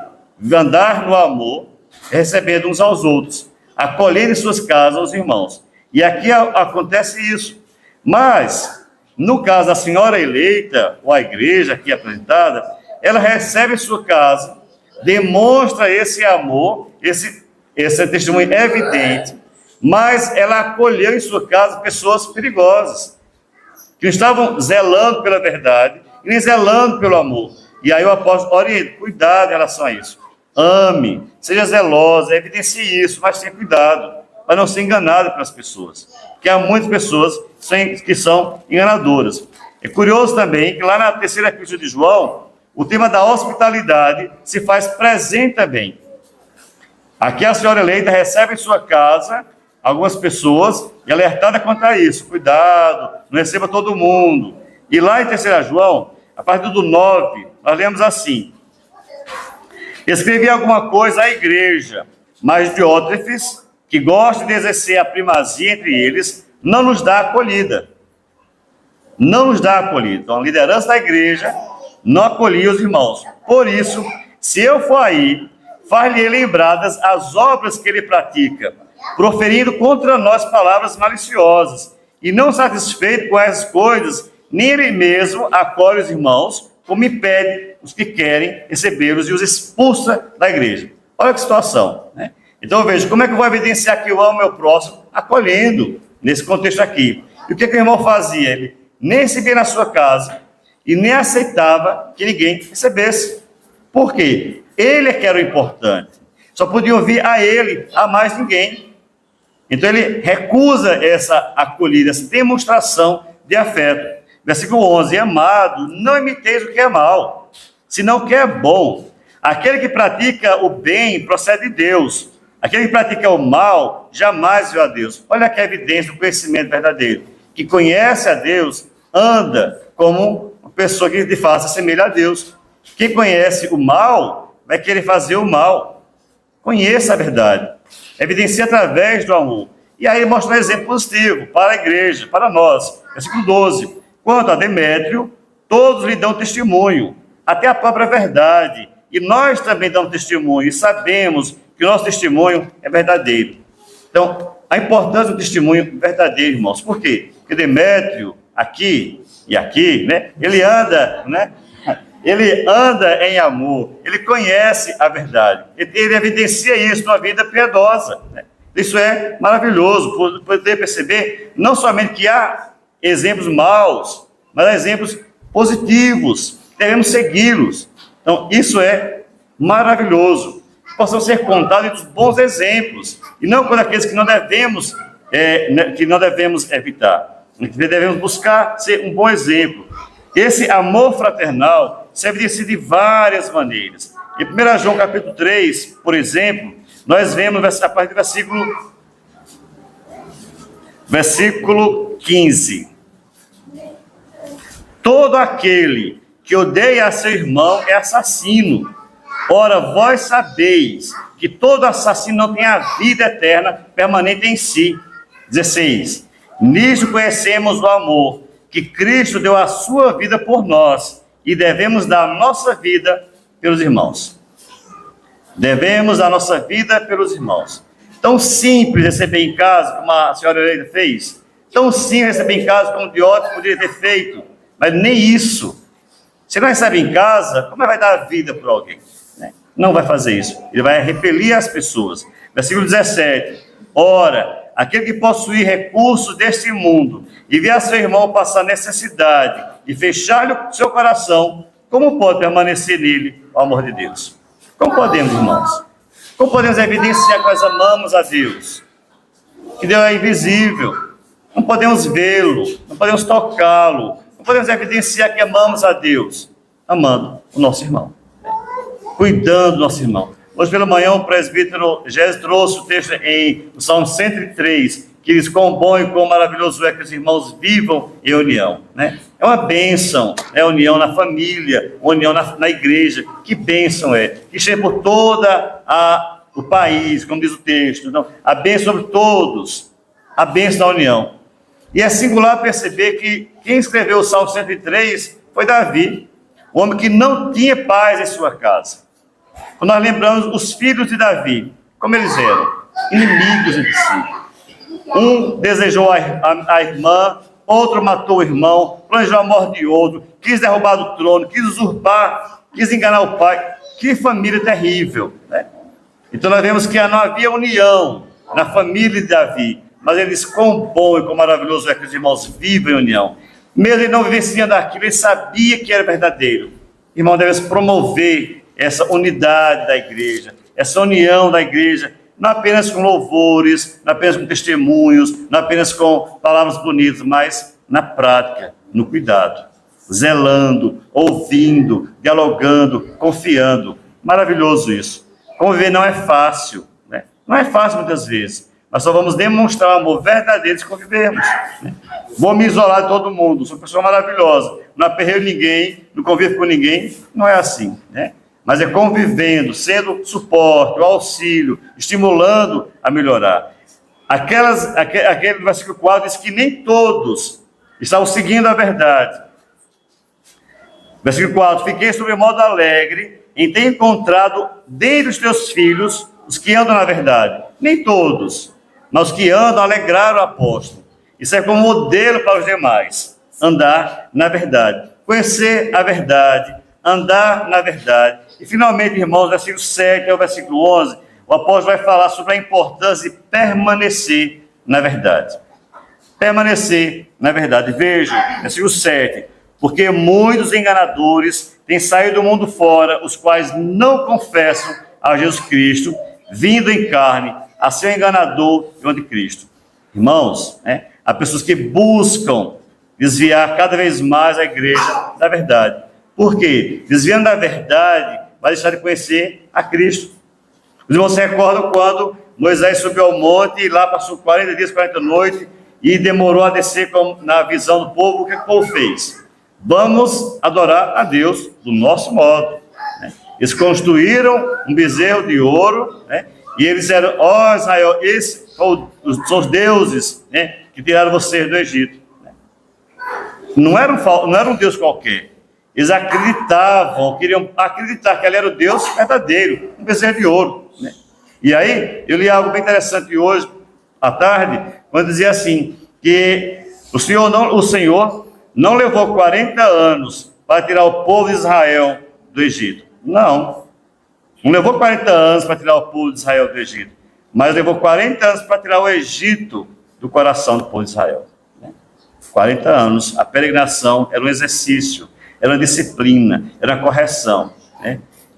andar no amor, recebendo uns aos outros, acolhendo em suas casas os irmãos. E aqui acontece isso. Mas, no caso da senhora eleita, ou a igreja aqui apresentada, ela recebe em sua casa, demonstra esse amor, esse testemunho evidente, mas ela acolheu em sua casa pessoas perigosas, que estavam zelando pela verdade, e nem zelando pelo amor. E aí o apóstolo orienta: cuidado em relação a isso. Ame, seja zelosa, evidencie isso, mas tenha cuidado, para não ser enganado pelas pessoas. Porque há muitas pessoas que são enganadoras. É curioso também que lá na terceira epístola de João, o tema da hospitalidade se faz presente também. Aqui a senhora eleita recebe em sua casa algumas pessoas e alertada quanto a isso. Cuidado, não receba todo mundo. E lá em 3 João, a partir do 9, nós lemos assim: escrevi alguma coisa à igreja, mas Diótrefes, que gosta de exercer a primazia entre eles, não nos dá acolhida. Não nos dá acolhida. Então, a liderança da igreja não acolhi os irmãos. Por isso, se eu for aí, far-lhe lembradas as obras que ele pratica, proferindo contra nós palavras maliciosas, e não satisfeito com essas coisas, nem ele mesmo acolhe os irmãos, como impede os que querem recebê-los e os expulsa da igreja. Olha que situação, né? Então veja, como é que eu vou evidenciar que eu amo meu próximo? Acolhendo, nesse contexto aqui. E o que o irmão fazia? Ele nem recebia na sua casa e nem aceitava que ninguém recebesse. Por quê? Ele é que era o importante. Só podia ouvir a ele, a mais ninguém. Então ele recusa essa acolhida, essa demonstração de afeto. Versículo 11, amado, não imiteis o que é mal, senão o que é bom. Aquele que pratica o bem procede de Deus. Aquele que pratica o mal jamais viu a Deus. Olha aqui a evidência do conhecimento verdadeiro. Que conhece a Deus, anda como uma pessoa que de fato se assemelha a Deus. Quem conhece o mal, vai querer fazer o mal. Conheça a verdade. Evidencia através do amor. E aí mostra um exemplo positivo para a igreja, para nós. Versículo 12. Quanto a Demétrio, todos lhe dão testemunho, até a própria verdade. E nós também damos testemunho, e sabemos que o nosso testemunho é verdadeiro. Então, a importância do testemunho verdadeiro, irmãos. Por quê? Porque Demétrio, aqui e aqui, né? Ele anda em amor, ele conhece a verdade. Ele evidencia isso na vida piedosa, né? Isso é maravilhoso, poder perceber não somente que há exemplos maus, mas há exemplos positivos, devemos segui-los. Então, isso é maravilhoso. Possam ser contados entre os bons exemplos, e não com aqueles que não devemos, evitar. Devemos buscar ser um bom exemplo. Esse amor fraternal se evidencia de várias maneiras. Em 1 João capítulo 3, por exemplo, nós vemos a partir do versículo 15. Todo aquele que odeia a seu irmão é assassino. Ora, vós sabeis que todo assassino não tem a vida eterna permanente em si. 16. Nisto conhecemos o amor, que Cristo deu a sua vida por nós, e devemos dar a nossa vida pelos irmãos. Devemos a nossa vida pelos irmãos. Tão simples receber em casa, como a senhora Helena fez. Tão simples receber em casa, como o Diótrefes poderia ter feito. Mas nem isso. Se não recebe em casa, como vai dar a vida para alguém? Não vai fazer isso. Ele vai repelir as pessoas. Versículo 17. Ora, aquele que possuir recursos deste mundo e ver a seu irmão passar necessidade e fechar-lhe o seu coração, como pode permanecer nele o amor de Deus? Como podemos, irmãos? Como podemos evidenciar que nós amamos a Deus? Que Deus é invisível. Não podemos vê-lo, não podemos tocá-lo, não podemos evidenciar que amamos a Deus, amando o nosso irmão, cuidando do nosso irmão. Hoje pela manhã o presbítero Gés trouxe o texto no Salmo 103, que diz quão bom e quão maravilhoso é que os irmãos vivam em união, né? É uma bênção, é união na família, união na igreja. Que bênção é, que chega por toda o país, como diz o texto, não? A bênção sobre todos, a bênção da união. E é singular perceber que quem escreveu o Salmo 103 foi Davi, um homem que não tinha paz em sua casa. Quando nós lembramos os filhos de Davi, como eles eram, inimigos entre si. Um desejou a irmã, outro matou o irmão, planejou a morte de outro, quis derrubar do trono, quis usurpar, quis enganar o pai. Que família terrível, né? Então nós vemos que não havia união na família de Davi, mas ele diz quão bom e quão maravilhoso é que os irmãos vivem em união. Mesmo ele não vivenciando aquilo, ele sabia que era verdadeiro. Irmão, devemos promover essa unidade da igreja, essa união da igreja, não apenas com louvores, não apenas com testemunhos, não apenas com palavras bonitas, mas na prática, no cuidado, zelando, ouvindo, dialogando, confiando. Maravilhoso isso. Conviver não é fácil, né? Não é fácil muitas vezes, mas só vamos demonstrar o amor verdadeiro se convivermos, né? Vou me isolar de todo mundo, sou uma pessoa maravilhosa, não aperreio ninguém, não convivo com ninguém, não é assim, né? Mas é convivendo, sendo suporte, o auxílio, estimulando a melhorar. Aquele versículo 4 diz que nem todos estavam seguindo a verdade. Versículo 4: fiquei sobremodo alegre em ter encontrado dentre os teus filhos os que andam na verdade. Nem todos, mas os que andam alegraram o apóstolo. Isso é como modelo para os demais. Andar na verdade. Conhecer a verdade. Andar na verdade. E finalmente, irmãos, versículo 7 ao versículo 11, o apóstolo vai falar sobre a importância de permanecer na verdade. Permanecer na verdade. Veja, versículo 7. Porque muitos enganadores têm saído do mundo fora, os quais não confessam a Jesus Cristo, vindo em carne, a ser enganador e o anticristo. Irmãos, há pessoas que buscam desviar cada vez mais a igreja da verdade. Por quê? Desviando da verdade, vai deixar de conhecer a Cristo. Os irmãos se recordam quando Moisés subiu ao monte e lá passou 40 dias, 40 noites e demorou a descer na visão do povo. O que o povo fez? Vamos adorar a Deus do nosso modo. Eles construíram um bezerro de ouro, e eles disseram: ó Israel, esses são os deuses que tiraram vocês do Egito. Não era um Deus qualquer. Eles acreditavam, queriam acreditar que ele era o Deus verdadeiro, um bezerro de ouro. E aí, eu li algo bem interessante hoje, à tarde, quando dizia assim, que o Senhor não levou 40 anos para tirar o povo de Israel do Egito. Não levou 40 anos para tirar o povo de Israel do Egito, mas levou 40 anos para tirar o Egito do coração do povo de Israel. 40 anos, a peregrinação era um exercício, era uma disciplina, era uma correção.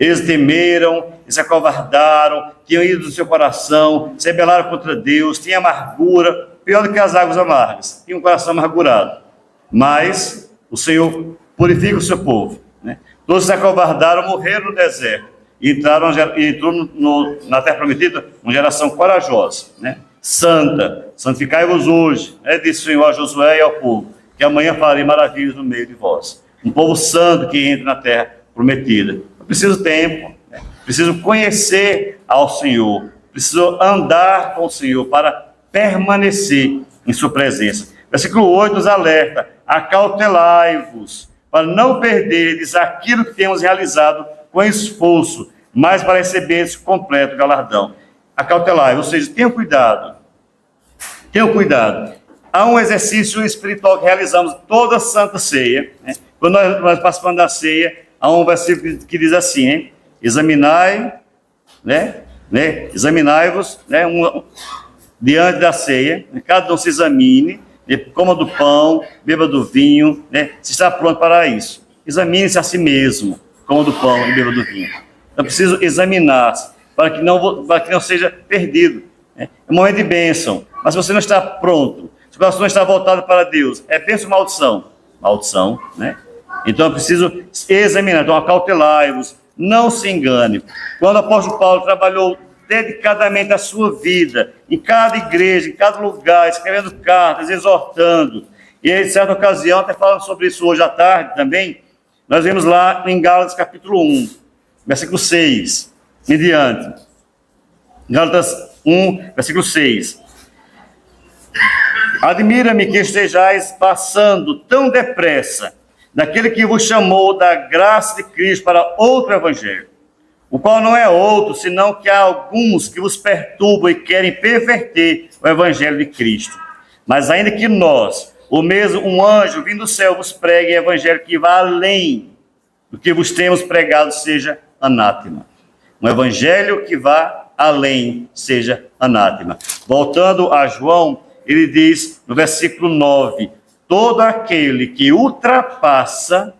Eles temeram, se acovardaram, tinham ido do seu coração, se rebelaram contra Deus, tinham amargura, pior do que as águas amargas, tinham um coração amargurado. Mas o Senhor purifica o seu povo. Todos se acovardaram, morreram no deserto e entrou na terra prometida uma geração corajosa, santa. Santificai-vos hoje, disse o Senhor a Josué e ao povo, que amanhã farei maravilhas no meio de vós. Um povo santo que entra na terra prometida. Eu preciso tempo, preciso conhecer ao Senhor, preciso andar com o Senhor para permanecer em sua presença. Versículo 8 nos alerta: acautelai-vos, para não perderdes aquilo que temos realizado com esforço, mas para receberes completo galardão. Acautelai-vos, ou seja, tenham cuidado. Tenham cuidado. Há um exercício espiritual que realizamos toda a Santa Ceia. Quando nós participamos da ceia, há um versículo que diz assim, examinai-vos, diante da ceia, cada um se examine, coma do pão, beba do vinho, se está pronto para isso. Examine-se a si mesmo, coma do pão e beba do vinho. Então, preciso examinar-se, para que não seja perdido. É um momento de bênção, mas se você não está pronto, se o coração não está voltado para Deus, é bênção ou maldição? Maldição, Então, eu preciso examinar. Então, acautelai-vos, não se engane. Quando o apóstolo Paulo trabalhou dedicadamente a sua vida, em cada igreja, em cada lugar, escrevendo cartas, exortando, e em certa ocasião, até falando sobre isso hoje à tarde também, nós vemos lá em Gálatas capítulo 1, versículo 6, em diante. Gálatas 1, versículo 6. Admira-me que estejais passando tão depressa daquele que vos chamou da graça de Cristo para outro evangelho, o qual não é outro, senão que há alguns que vos perturbam e querem perverter o evangelho de Cristo. Mas ainda que nós, ou mesmo um anjo vindo do céu, vos pregue evangelho que vá além do que vos temos pregado, seja anátema. Um evangelho que vá além, seja anátema. Voltando a João, ele diz no versículo 9, todo aquele que ultrapassa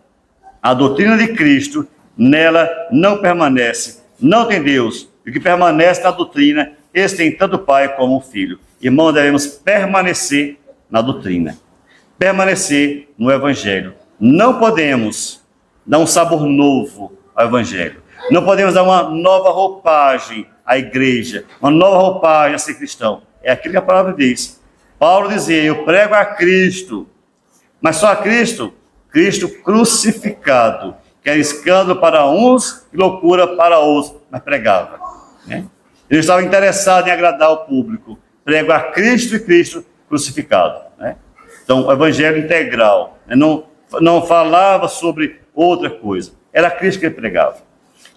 a doutrina de Cristo, nela não permanece, não tem Deus. E o que permanece na doutrina, esse tem tanto o Pai como o Filho. Irmãos, devemos permanecer na doutrina, permanecer no Evangelho. Não podemos dar um sabor novo ao Evangelho. Não podemos dar uma nova roupagem à igreja, uma nova roupagem a ser cristão. É aquilo que a palavra diz. Paulo dizia, eu prego a Cristo, mas só a Cristo, Cristo crucificado, que era escândalo para uns e loucura para outros, mas pregava. Ele estava interessado em agradar o público. Prego a Cristo e Cristo crucificado. Então, o evangelho integral. Não falava sobre outra coisa. Era Cristo que ele pregava.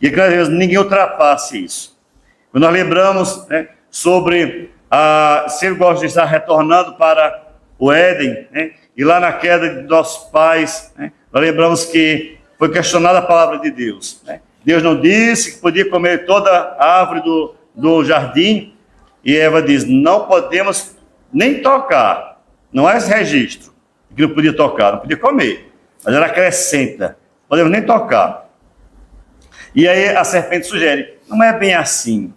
E que ninguém ultrapasse isso. Quando nós lembramos, né, sobre se ele gosta de estar retornando para o Éden, né, e lá na queda de nossos pais, né, nós lembramos que foi questionada a palavra de Deus. Né? Deus não disse que podia comer toda a árvore do jardim, e Eva diz, não podemos nem tocar. Não é esse registro, que não podia tocar, não podia comer, mas ela acrescenta, não podemos nem tocar. E aí a serpente sugere, não é bem assim.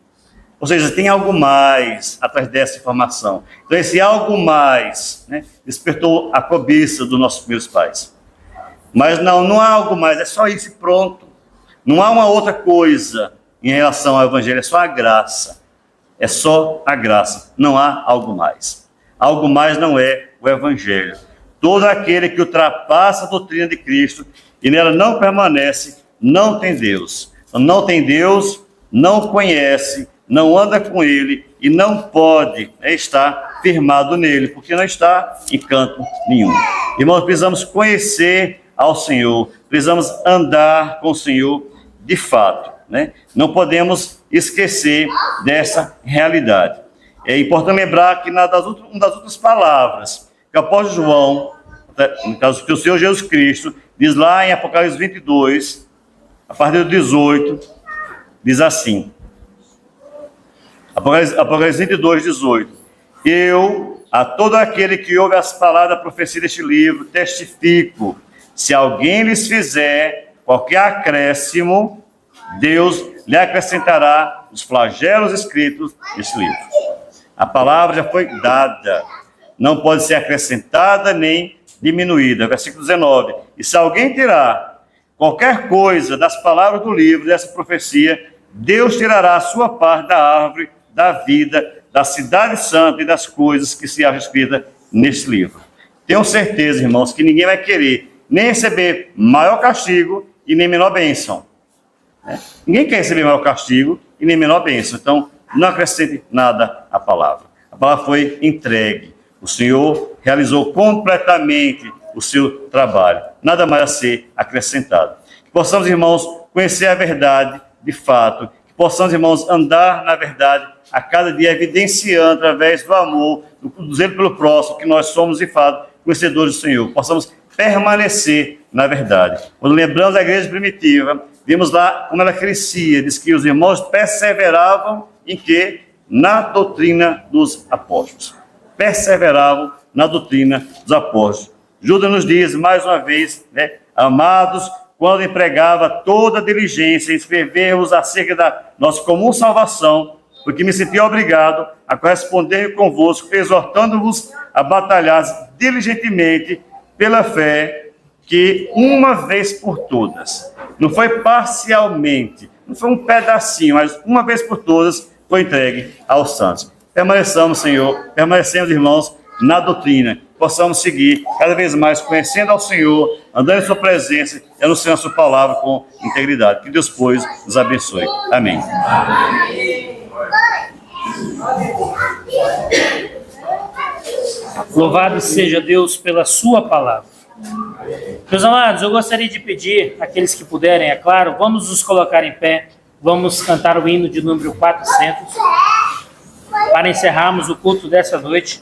Ou seja, tem algo mais atrás dessa informação. Então esse algo mais, né, despertou a cobiça dos nossos primeiros pais. Mas não há algo mais, é só isso e pronto. Não há uma outra coisa em relação ao Evangelho, é só a graça. É só a graça, não há algo mais. Algo mais não é o Evangelho. Todo aquele que ultrapassa a doutrina de Cristo e nela não permanece, não tem Deus. Não tem Deus, não conhece, não anda com Ele e não pode estar firmado nele, porque não está em canto nenhum. Irmãos, precisamos conhecer ao Senhor, precisamos andar com o Senhor de fato, né? Não podemos esquecer dessa realidade. É importante lembrar que uma das outras palavras que o apóstolo João, no caso que o Senhor Jesus Cristo, diz lá em Apocalipse 22, a partir do 18, diz assim, Apocalipse 22, 18, eu, a todo aquele que ouve as palavras da profecia deste livro, testifico, se alguém lhes fizer qualquer acréscimo, Deus lhe acrescentará os flagelos escritos neste livro. A palavra já foi dada, não pode ser acrescentada nem diminuída. Versículo 19, e se alguém tirar qualquer coisa das palavras do livro, dessa profecia, Deus tirará a sua parte da árvore da vida, da cidade santa e das coisas que se acham escritas neste livro. Tenho certeza, irmãos, que ninguém vai querer nem receber maior castigo e nem menor bênção. Ninguém quer receber maior castigo e nem menor bênção. Então, não acrescente nada à palavra. A palavra foi entregue. O Senhor realizou completamente o seu trabalho. Nada mais a ser acrescentado. Que possamos, irmãos, conhecer a verdade de fato. Que possamos, irmãos, andar na verdade a cada dia, evidenciando através do amor, do zelo pelo próximo, que nós somos, de fato, conhecedores do Senhor. Possamos permanecer na verdade. Quando lembramos da igreja primitiva, vimos lá como ela crescia. Diz que os irmãos perseveravam em quê? Na doutrina dos apóstolos. Perseveravam na doutrina dos apóstolos. Judas nos diz, mais uma vez, né, amados, quando empregava toda a diligência em escrever-vos acerca da nossa comum salvação, porque me sentia obrigado a corresponder convosco, exortando-vos a batalhar diligentemente pela fé, que uma vez por todas, não foi parcialmente, não foi um pedacinho, mas uma vez por todas foi entregue aos santos. Permaneçamos, Senhor, permanecemos, irmãos, na doutrina, possamos seguir cada vez mais conhecendo ao Senhor, andando em sua presença e anunciando a sua palavra com integridade. Que Deus, pois, nos abençoe. Amém. Louvado seja Deus pela sua palavra. Meus amados, eu gostaria de pedir, aqueles que puderem, é claro, vamos nos colocar em pé, vamos cantar o hino de número 400, para encerrarmos o culto dessa noite.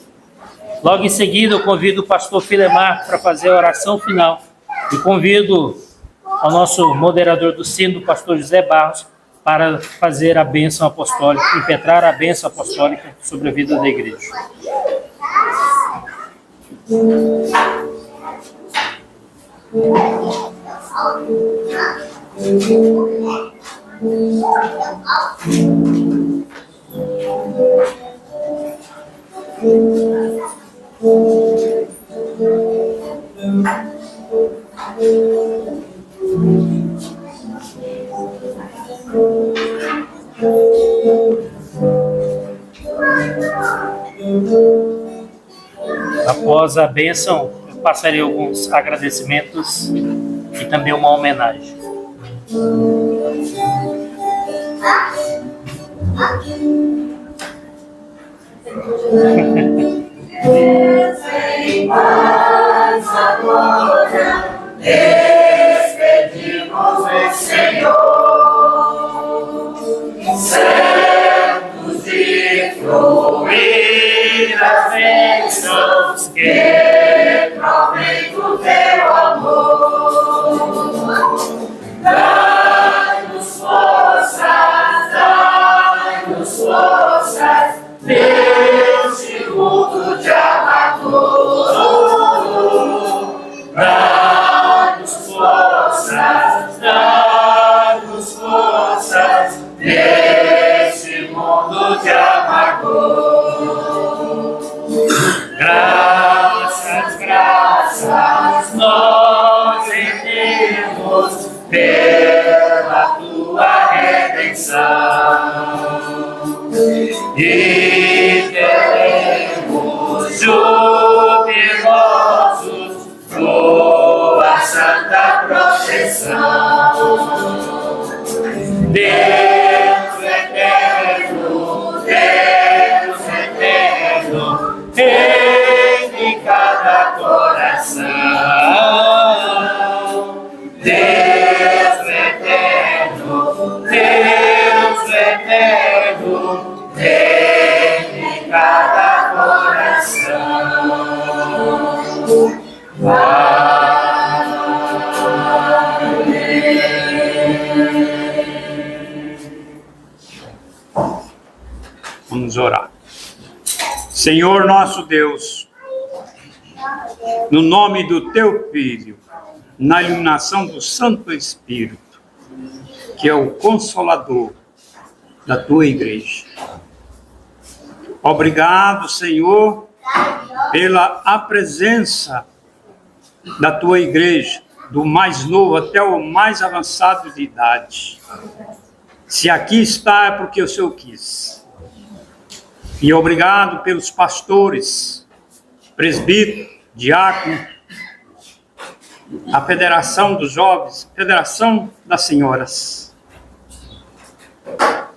Logo em seguida, eu convido o pastor Filemar para fazer a oração final e convido ao nosso moderador do sino, o pastor José Barros, para fazer a bênção apostólica, impetrar a bênção apostólica sobre a vida da igreja. Após a bênção, eu passarei alguns agradecimentos e também uma homenagem. Deus em paz agora, despedido. pela tua redenção, e teremos jubilosos tua santa proteção. Deus eterno, em cada coração. Deus eterno, em cada coração. Vamos orar. Senhor nosso Deus, no nome do Teu Filho, na iluminação do Santo Espírito, que é o Consolador da Tua Igreja. Obrigado, Senhor, pela presença da Tua Igreja, do mais novo até o mais avançado de idade. Se aqui está é porque o Senhor quis. E obrigado pelos pastores, presbíteros, diáconos, a Federação dos Jovens, Federação das Senhoras,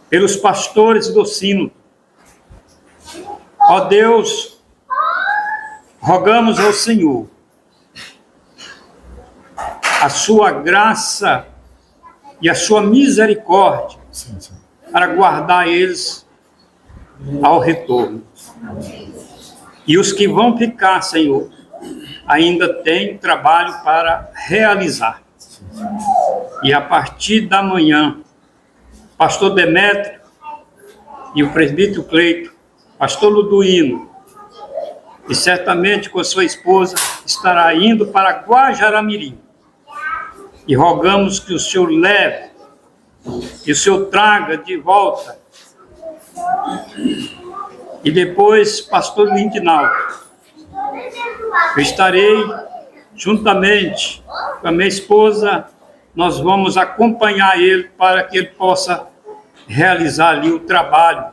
pelos pastores do Sínodo. Ó Deus, rogamos ao Senhor a sua graça e a sua misericórdia para guardar eles ao retorno. E os que vão ficar, Senhor, ainda tem trabalho para realizar. E a partir da manhã, pastor Demétrio e o presbítero Cleito, pastor Luduíno, e certamente com a sua esposa, estará indo para Guajará-Mirim. E rogamos que o Senhor leve, que o Senhor traga de volta. E depois, pastor Lindinaldo, eu estarei juntamente com a minha esposa, nós vamos acompanhar ele para que ele possa realizar ali o trabalho.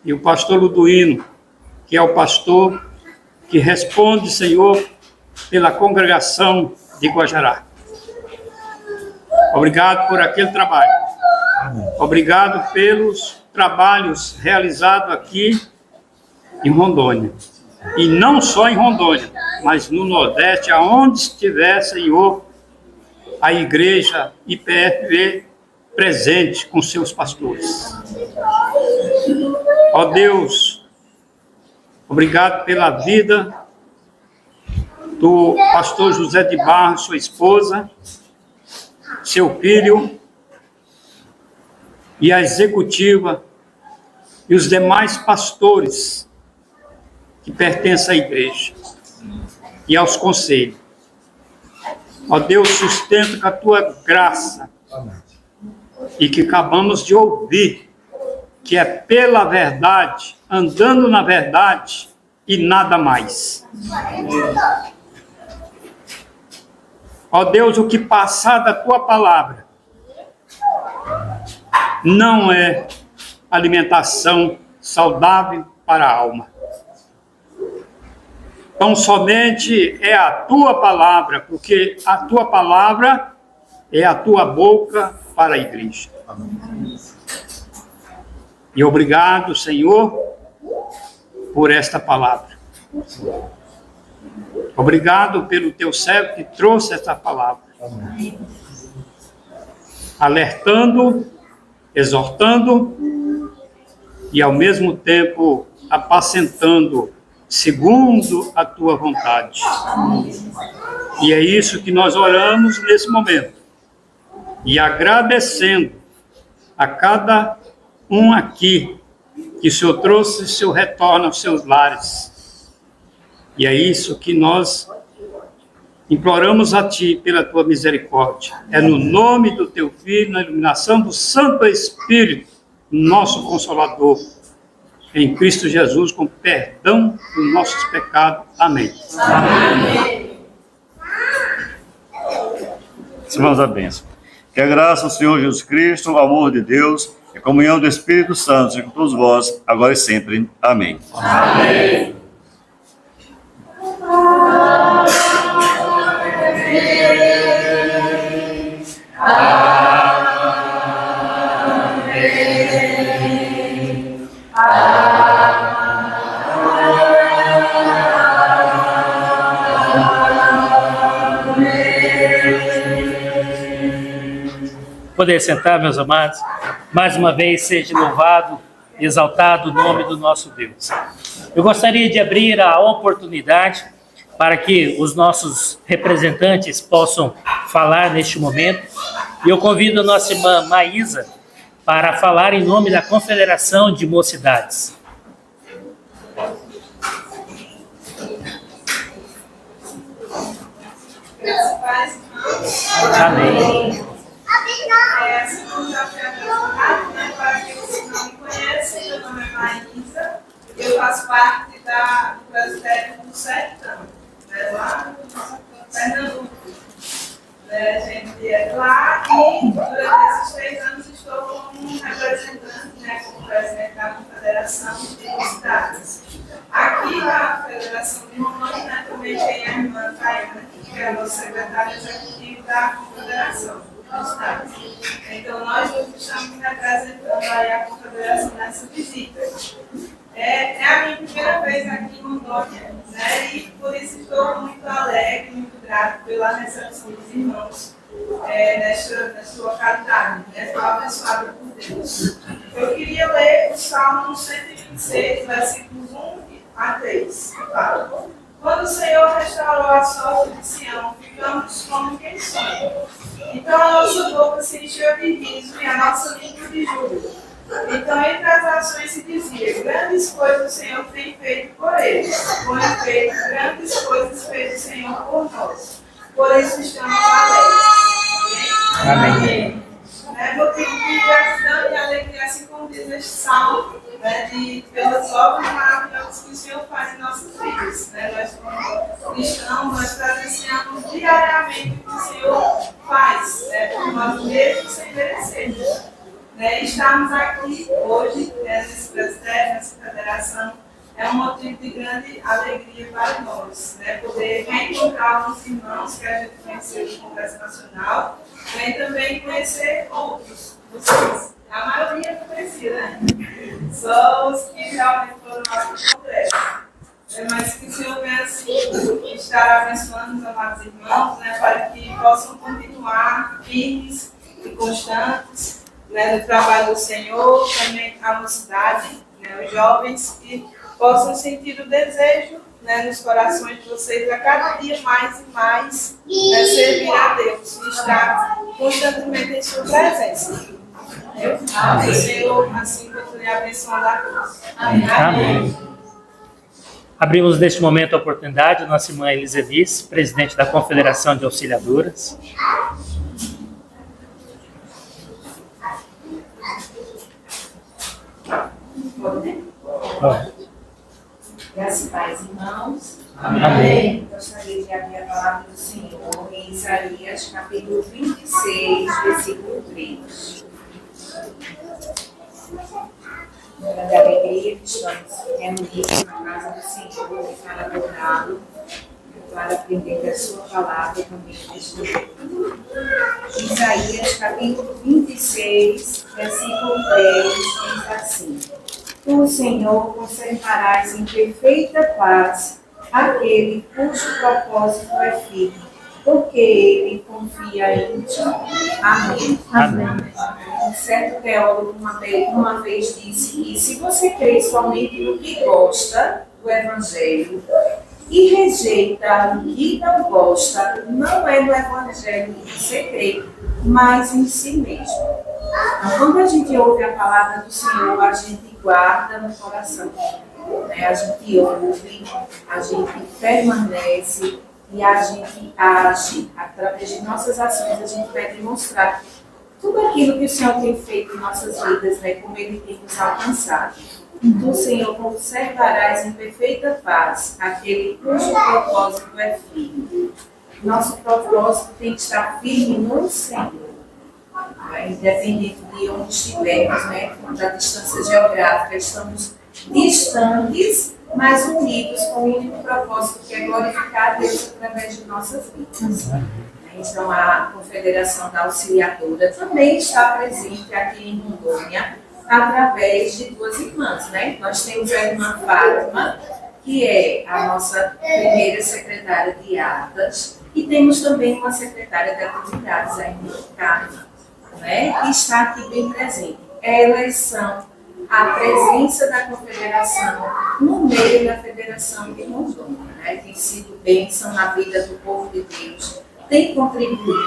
E o pastor Luduíno, que é o pastor que responde, Senhor, pela congregação de Guajará. Obrigado por aquele trabalho. Obrigado pelos trabalhos realizados aqui em Rondônia. E não só em Rondônia, mas no Nordeste, aonde estiver, Senhor, a igreja IPFV presente com seus pastores. Ó Deus, obrigado pela vida do pastor José de Barros, sua esposa, seu filho, e a executiva, e os demais pastores que pertencem à igreja, e aos conselhos. Ó Deus, sustenta com a tua graça, e que acabamos de ouvir, que é pela verdade, andando na verdade, e nada mais. Ó Deus, o que passar da tua palavra não é alimentação saudável para a alma. Então, somente é a tua palavra, porque a tua palavra é a tua boca para a igreja. E obrigado, Senhor, por esta palavra. Obrigado pelo teu servo que trouxe esta palavra. Alertando, exortando e, ao mesmo tempo, apacentando segundo a tua vontade. E é isso que nós oramos nesse momento. E agradecendo a cada um aqui que o Senhor trouxe seu retorno aos seus lares. E é isso que nós imploramos a Ti pela Tua misericórdia. É no nome do Teu Filho, na iluminação do Santo Espírito, nosso Consolador, em Cristo Jesus, com perdão dos nossos pecados. Amém. Recebamos a bênção. Que a graça do Senhor Jesus Cristo, o amor de Deus e a comunhão do Espírito Santo seja com todos vós, agora e sempre. Amém. Amém. Poder sentar, meus amados. Mais uma vez, seja louvado, exaltado o nome do nosso Deus. Eu gostaria de abrir a oportunidade para que os nossos representantes possam falar neste momento. E eu convido a nossa irmã Maísa para falar em nome da Confederação de Mocidades. Amém. Assim como já foi apresentado, né, para aqueles que não me conhecem, meu nome é Maísa, eu faço parte do presbitério do Sertão, né, lá no Pernambuco. A gente é de lá e durante esses 3 anos estou como representante, né, como presidente da Confederação de Mocidades. Aqui na Federação de Rondônia, né, também tem a irmã Tayana, que é a nossa secretária executiva da Confederação. Então, nós estamos representando aí a Confederação nessa visita. É a minha primeira vez aqui em Rondônia, né? E por isso estou muito alegre, muito grato pela recepção dos irmãos nesta localidade, né? Estou abençoada por Deus. Eu queria ler o Salmo 126, versículos 1 a 3. Fala: quando o Senhor restaurou a sorte de Sião, ficamos como quem sonha. Então a nossa boca se encheu de riso e a nossa língua de júbilo. Então entre as ações se dizia: grandes coisas o Senhor tem feito por eles. Com efeito, grandes coisas fez o Senhor por nós. Por isso estamos alegres. Amém. Motivo de gratidão e alegria, assim como diz este salmo, pelas obras maravilhosas que o Senhor faz em nossas vidas. Nós, como cristãos, nós presenciamos diariamente o que o Senhor faz, por nós mesmos sem merecer. Estarmos aqui hoje, nesse presbitério, nessa federação, é um motivo de grande alegria para nós, poder reencontrar os irmãos que a gente conheceu no Congresso Nacional, e também conhecer outros, vocês. A maioria não conhecia, né? Só os que realmente foram no nosso congresso. Mas que o Senhor venha assim estar abençoando os amados irmãos, para que possam continuar firmes e constantes no trabalho do Senhor, também a mocidade, os jovens que possam sentir o desejo nos corações de vocês a cada dia mais e mais servir a Deus e estar constantemente em sua presença. O Senhor assim continue abençoando a todos. Amém. Abrimos neste momento a oportunidade, nossa irmã Eliselice, presidente da Confederação de Auxiliadoras. Graças e paz, irmãos. Amém. Gostaria de abrir a palavra do Senhor em Isaías, capítulo 26, versículo 3. Grande alegria que estamos reunidos na casa do Senhor para adorá-lo, para aprender da sua palavra e também neste momento. Isaías, capítulo 26, versículo 3, diz assim: Tu, Senhor, conservarás em perfeita paz aquele cujo propósito é firme, porque ele confia em ti. Amém. Amém. Um certo teólogo uma vez disse que se você crê somente no que gosta do Evangelho e rejeita o que não gosta, não é no Evangelho que você crê, mas em si mesmo. Então, quando a gente ouve a palavra do Senhor, a gente guarda no coração. A gente ouve, a gente permanece e a gente age. Através de nossas ações, a gente vai demonstrar tudo aquilo que o Senhor tem feito em nossas vidas, como Ele tem nos alcançado. Tu, Senhor, conservarás em perfeita paz aquele cujo propósito é firme. Nosso propósito tem que estar firme no Senhor. né? Independente de onde estivermos, né? Da distância geográfica, estamos distantes, mas unidos com o único propósito que é glorificar a Deus através de nossas vidas. Então, a Confederação da Auxiliadora também está presente aqui em Rondônia, através de duas irmãs, né? Nós temos a irmã Fátima, que é a nossa primeira secretária de atas, e temos também uma secretária de atividades, a irmã Carmen, né? Que está aqui bem presente. Elas são a presença da Confederação no meio da Federação de Rondônia, né? Tem sido bênção na vida do povo de Deus, tem contribuído,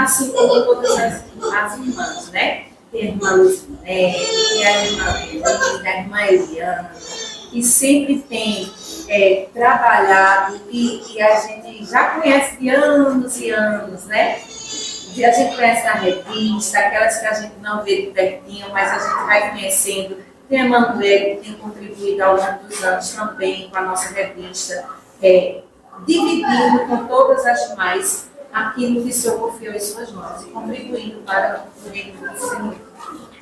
assim como todas as irmãs, né? Tem a irmã Luzinete, tem a irmã Luiz, a irmã Eliana, que sempre tem trabalhado e a gente já conhece de anos e anos, né? E a gente conhece na revista, aquelas que a gente não vê de pertinho, mas a gente vai conhecendo. Tem a Manuela, que tem contribuído ao longo dos anos também com a nossa revista, dividindo com todas as demais aquilo que o Senhor confiou em suas mãos e contribuindo para o reino do Senhor.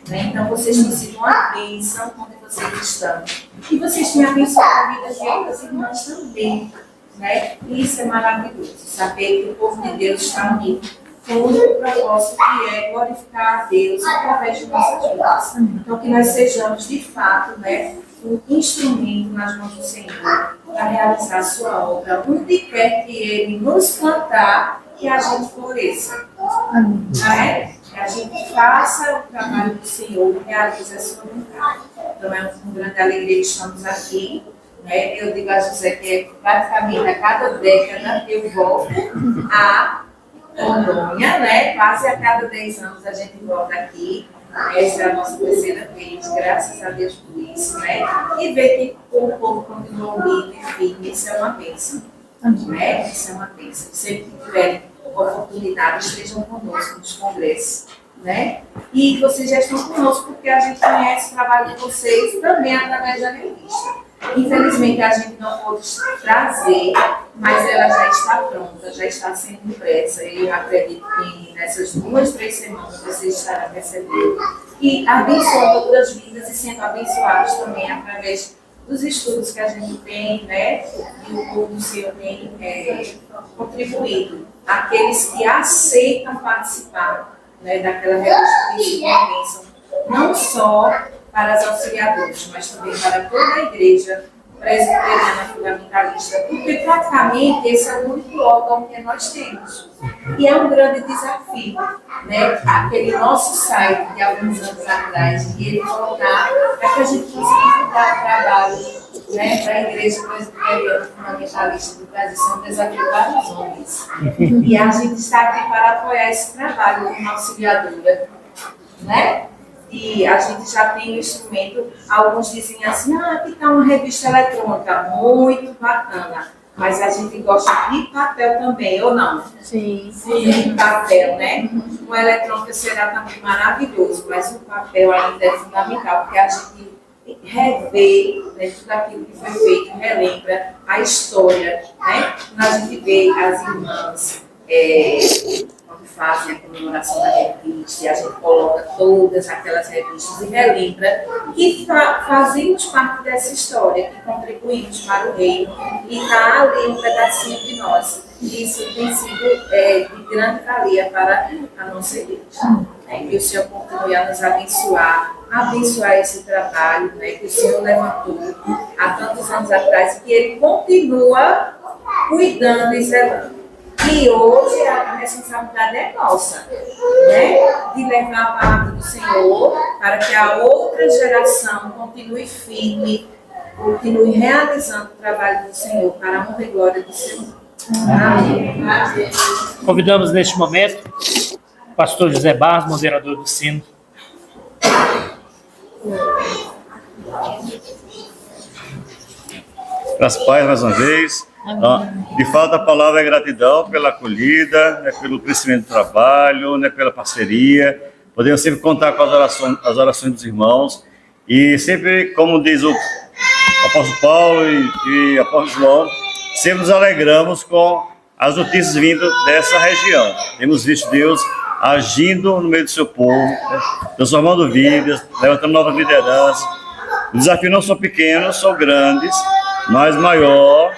Né? Então, vocês têm sido uma bênção onde vocês estão. E vocês têm abençoado a vida de outras irmãs também. Né? E isso é maravilhoso, saber que o povo de Deus está unido com o propósito que é glorificar a Deus através de nossas vidas. Então, que nós sejamos, de fato, né, um instrumento nas mãos do Senhor para realizar a sua obra, onde quer que Ele nos plantar, que a gente floresça. Né? Que a gente faça o trabalho do Senhor e realize a sua vontade. Então, é uma grande alegria que estamos aqui. Né? Eu digo a José que praticamente a cada década eu volto a Rondônia, né? Quase a cada 10 anos a gente volta aqui. Essa é a nossa terceira vez, graças a Deus por isso, né? E ver que o povo continua unido e firme, isso é uma bênção. Né? Isso é uma bênção. Sempre que tiverem oportunidade, estejam conosco nos congressos. Né? E vocês já estão conosco porque a gente conhece o trabalho de vocês também através da revista. Infelizmente a gente não pôde trazer, mas ela já está pronta, já está sendo impressa. E eu acredito que nessas 2, 3 semanas vocês estarão recebendo. E abençoando outras vidas e sendo abençoados também através dos estudos que a gente tem, né? E o povo do Senhor tem contribuído. Aqueles que aceitam participar, né, daquela revista de bênção, não só para as auxiliadoras, mas também para toda a igreja presbiteriana fundamentalista, porque praticamente esse é o único órgão que nós temos. E é um grande desafio, né? Aquele nosso site de alguns anos atrás, e ele voltar para que a gente consiga dar trabalho, né, para a igreja presbiteriana fundamentalista do Brasil. Isso é um desafio para os homens. E a gente está aqui para apoiar esse trabalho como auxiliadora, né? E a gente já tem o instrumento, alguns dizem assim, aqui está uma revista eletrônica, muito bacana, mas a gente gosta de papel também, ou não? Sim. Sim, papel, né? O eletrônico será também maravilhoso, mas o papel ainda é fundamental, porque a gente revê, né, tudo aquilo que foi feito, relembra a história, né? Quando a gente vê as irmãs, quando fazem a comemoração da revista, e a gente coloca todas aquelas revistas e relembra que fazemos parte dessa história, que contribuímos para o reino, e está ali um pedacinho de nós. E isso tem sido de grande valia para a nossa igreja. Né? Que o Senhor continue a nos abençoar esse trabalho, né, que o Senhor levantou há tantos anos atrás, e que Ele continua cuidando e zelando. E hoje a responsabilidade é nossa, né? De levar a palavra do Senhor para que a outra geração continue firme, continue realizando o trabalho do Senhor para a honra e glória do Senhor. Amém. Convidamos neste momento o pastor José Barros, moderador do sino. Graças a Deus mais uma vez. De fato, a palavra é gratidão pela acolhida, né, pelo crescimento do trabalho, né, pela parceria. Podemos sempre contar com as orações dos irmãos. E sempre, como diz o apóstolo Paulo e apóstolo João, sempre nos alegramos com as notícias vindo dessa região. Temos visto Deus agindo no meio do seu povo, né? Transformando vidas, levantando novas lideranças. Os desafios não são pequenos, são grandes, mas maior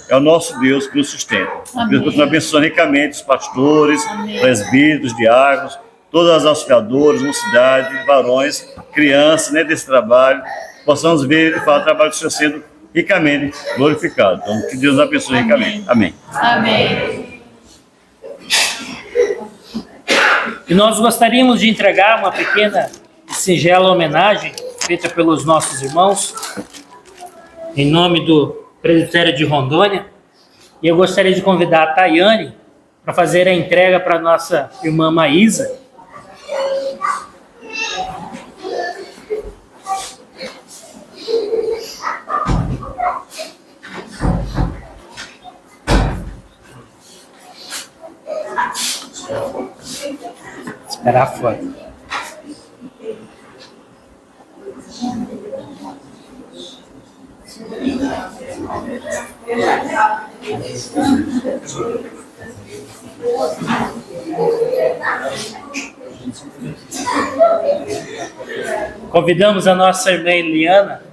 é o nosso Deus que nos sustenta. Deus continua abençoando ricamente os pastores, presbíteros, diáconos, todas as auxiliadoras, mocidade, varões, crianças, né, desse trabalho, possamos ver, de fato, o trabalho do Senhor sendo ricamente glorificado. Então, que Deus nos abençoe ricamente. Amém. Amém. E nós gostaríamos de entregar uma pequena e singela homenagem feita pelos nossos irmãos, em nome do Presbitério de Rondônia. E eu gostaria de convidar a Tayane para fazer a entrega para a nossa irmã Maísa. Esperar fora. Convidamos a nossa irmã Eliana,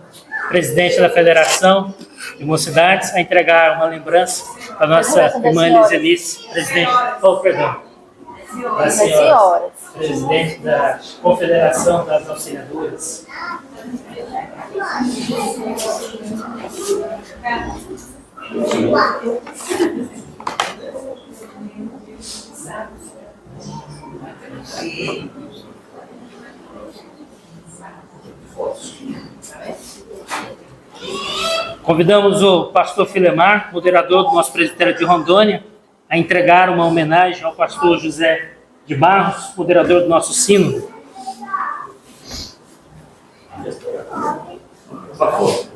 presidente da Federação de Mocidades, a entregar uma lembrança para a nossa irmã Elisenice, presidente. Oh, perdão. Das senhoras, presidente da Confederação das Auxiliadoras. Convidamos o pastor Filemar, moderador do nosso presbitério de Rondônia, a entregar uma homenagem ao pastor José de Barros, moderador do nosso sínodo. Por favor.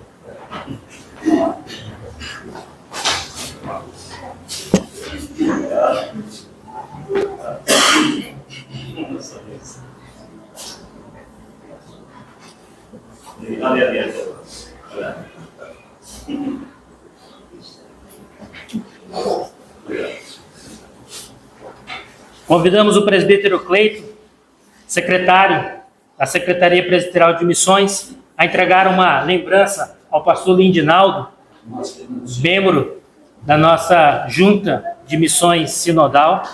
Convidamos o presbítero Cleito, secretário da Secretaria Presbiteral de Missões, a entregar uma lembrança ao pastor Lindinaldo, membro da nossa Junta de Missões Sinodal.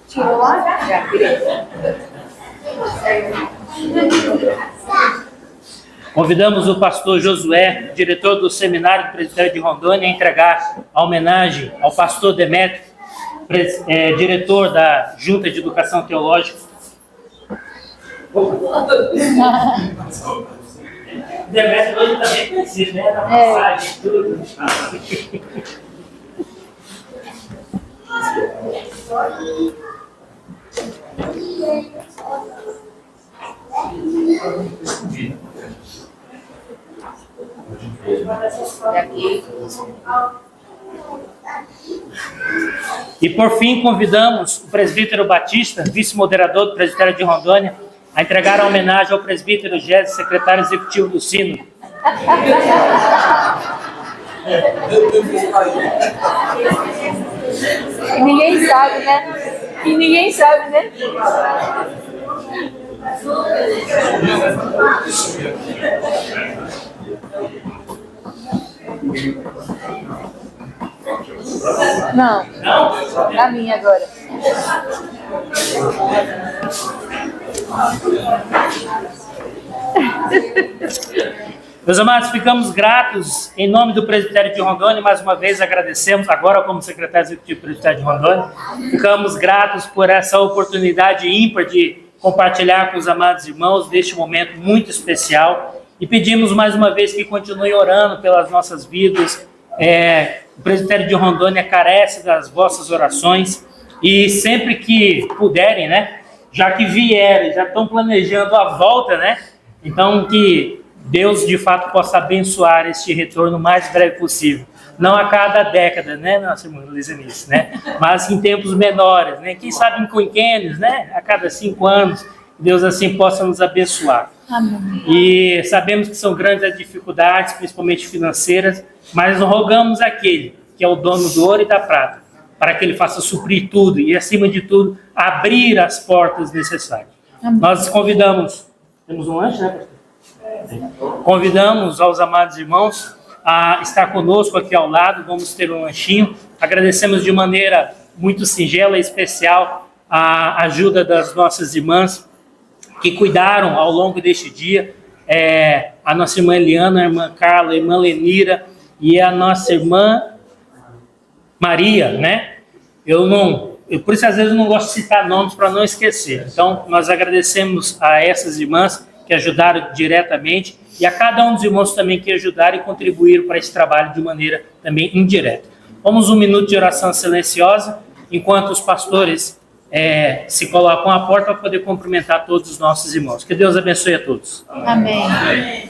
Tirou lá? Já. Convidamos o pastor Josué, diretor do Seminário do Presbitério de Rondônia, a entregar a homenagem ao pastor Demétrio, diretor da Junta de Educação Teológica. Demétrio hoje também conhecido, né? Na passagem, tudo. E por fim, convidamos o presbítero Batista, vice-moderador do presbitério de Rondônia, a entregar a homenagem ao presbítero Gésio, secretário executivo do Sínodo. E ninguém sabe, né? E ninguém sabe, né? Não. A minha agora. Meus amados, ficamos gratos em nome do presbitério de Rondônia, mais uma vez agradecemos, agora como secretário executivo do presbitério de Rondônia, ficamos gratos por essa oportunidade ímpar de compartilhar com os amados irmãos deste momento muito especial e pedimos mais uma vez que continuem orando pelas nossas vidas. O presbitério de Rondônia carece das vossas orações e sempre que puderem, né, já que vieram, já estão planejando a volta, né, então que Deus de fato possa abençoar este retorno o mais breve possível. Não a cada década, né, nossa irmã Luizanice, né? Mas em tempos menores, né? Quem sabe em quinquênios, né? A cada 5 anos, Deus assim possa nos abençoar. Amém. E sabemos que são grandes as dificuldades, principalmente financeiras, mas rogamos àquele que é o dono do ouro e da prata, para que ele faça suprir tudo e, acima de tudo, abrir as portas necessárias. Amém. Nós convidamos, temos um lanche, né, pastor? Convidamos aos amados irmãos a estar conosco aqui ao lado, vamos ter um lanchinho. Agradecemos de maneira muito singela e especial a ajuda das nossas irmãs que cuidaram ao longo deste dia, a nossa irmã Eliana, a irmã Carla, a irmã Lenira e a nossa irmã Maria, né? Por isso às vezes eu não gosto de citar nomes para não esquecer. Então nós agradecemos a essas irmãs que ajudaram diretamente e a cada um dos irmãos também que ajudaram e contribuíram para esse trabalho de maneira também indireta. Vamos 1 minuto de oração silenciosa, enquanto os pastores se colocam à porta para poder cumprimentar todos os nossos irmãos. Que Deus abençoe a todos. Amém.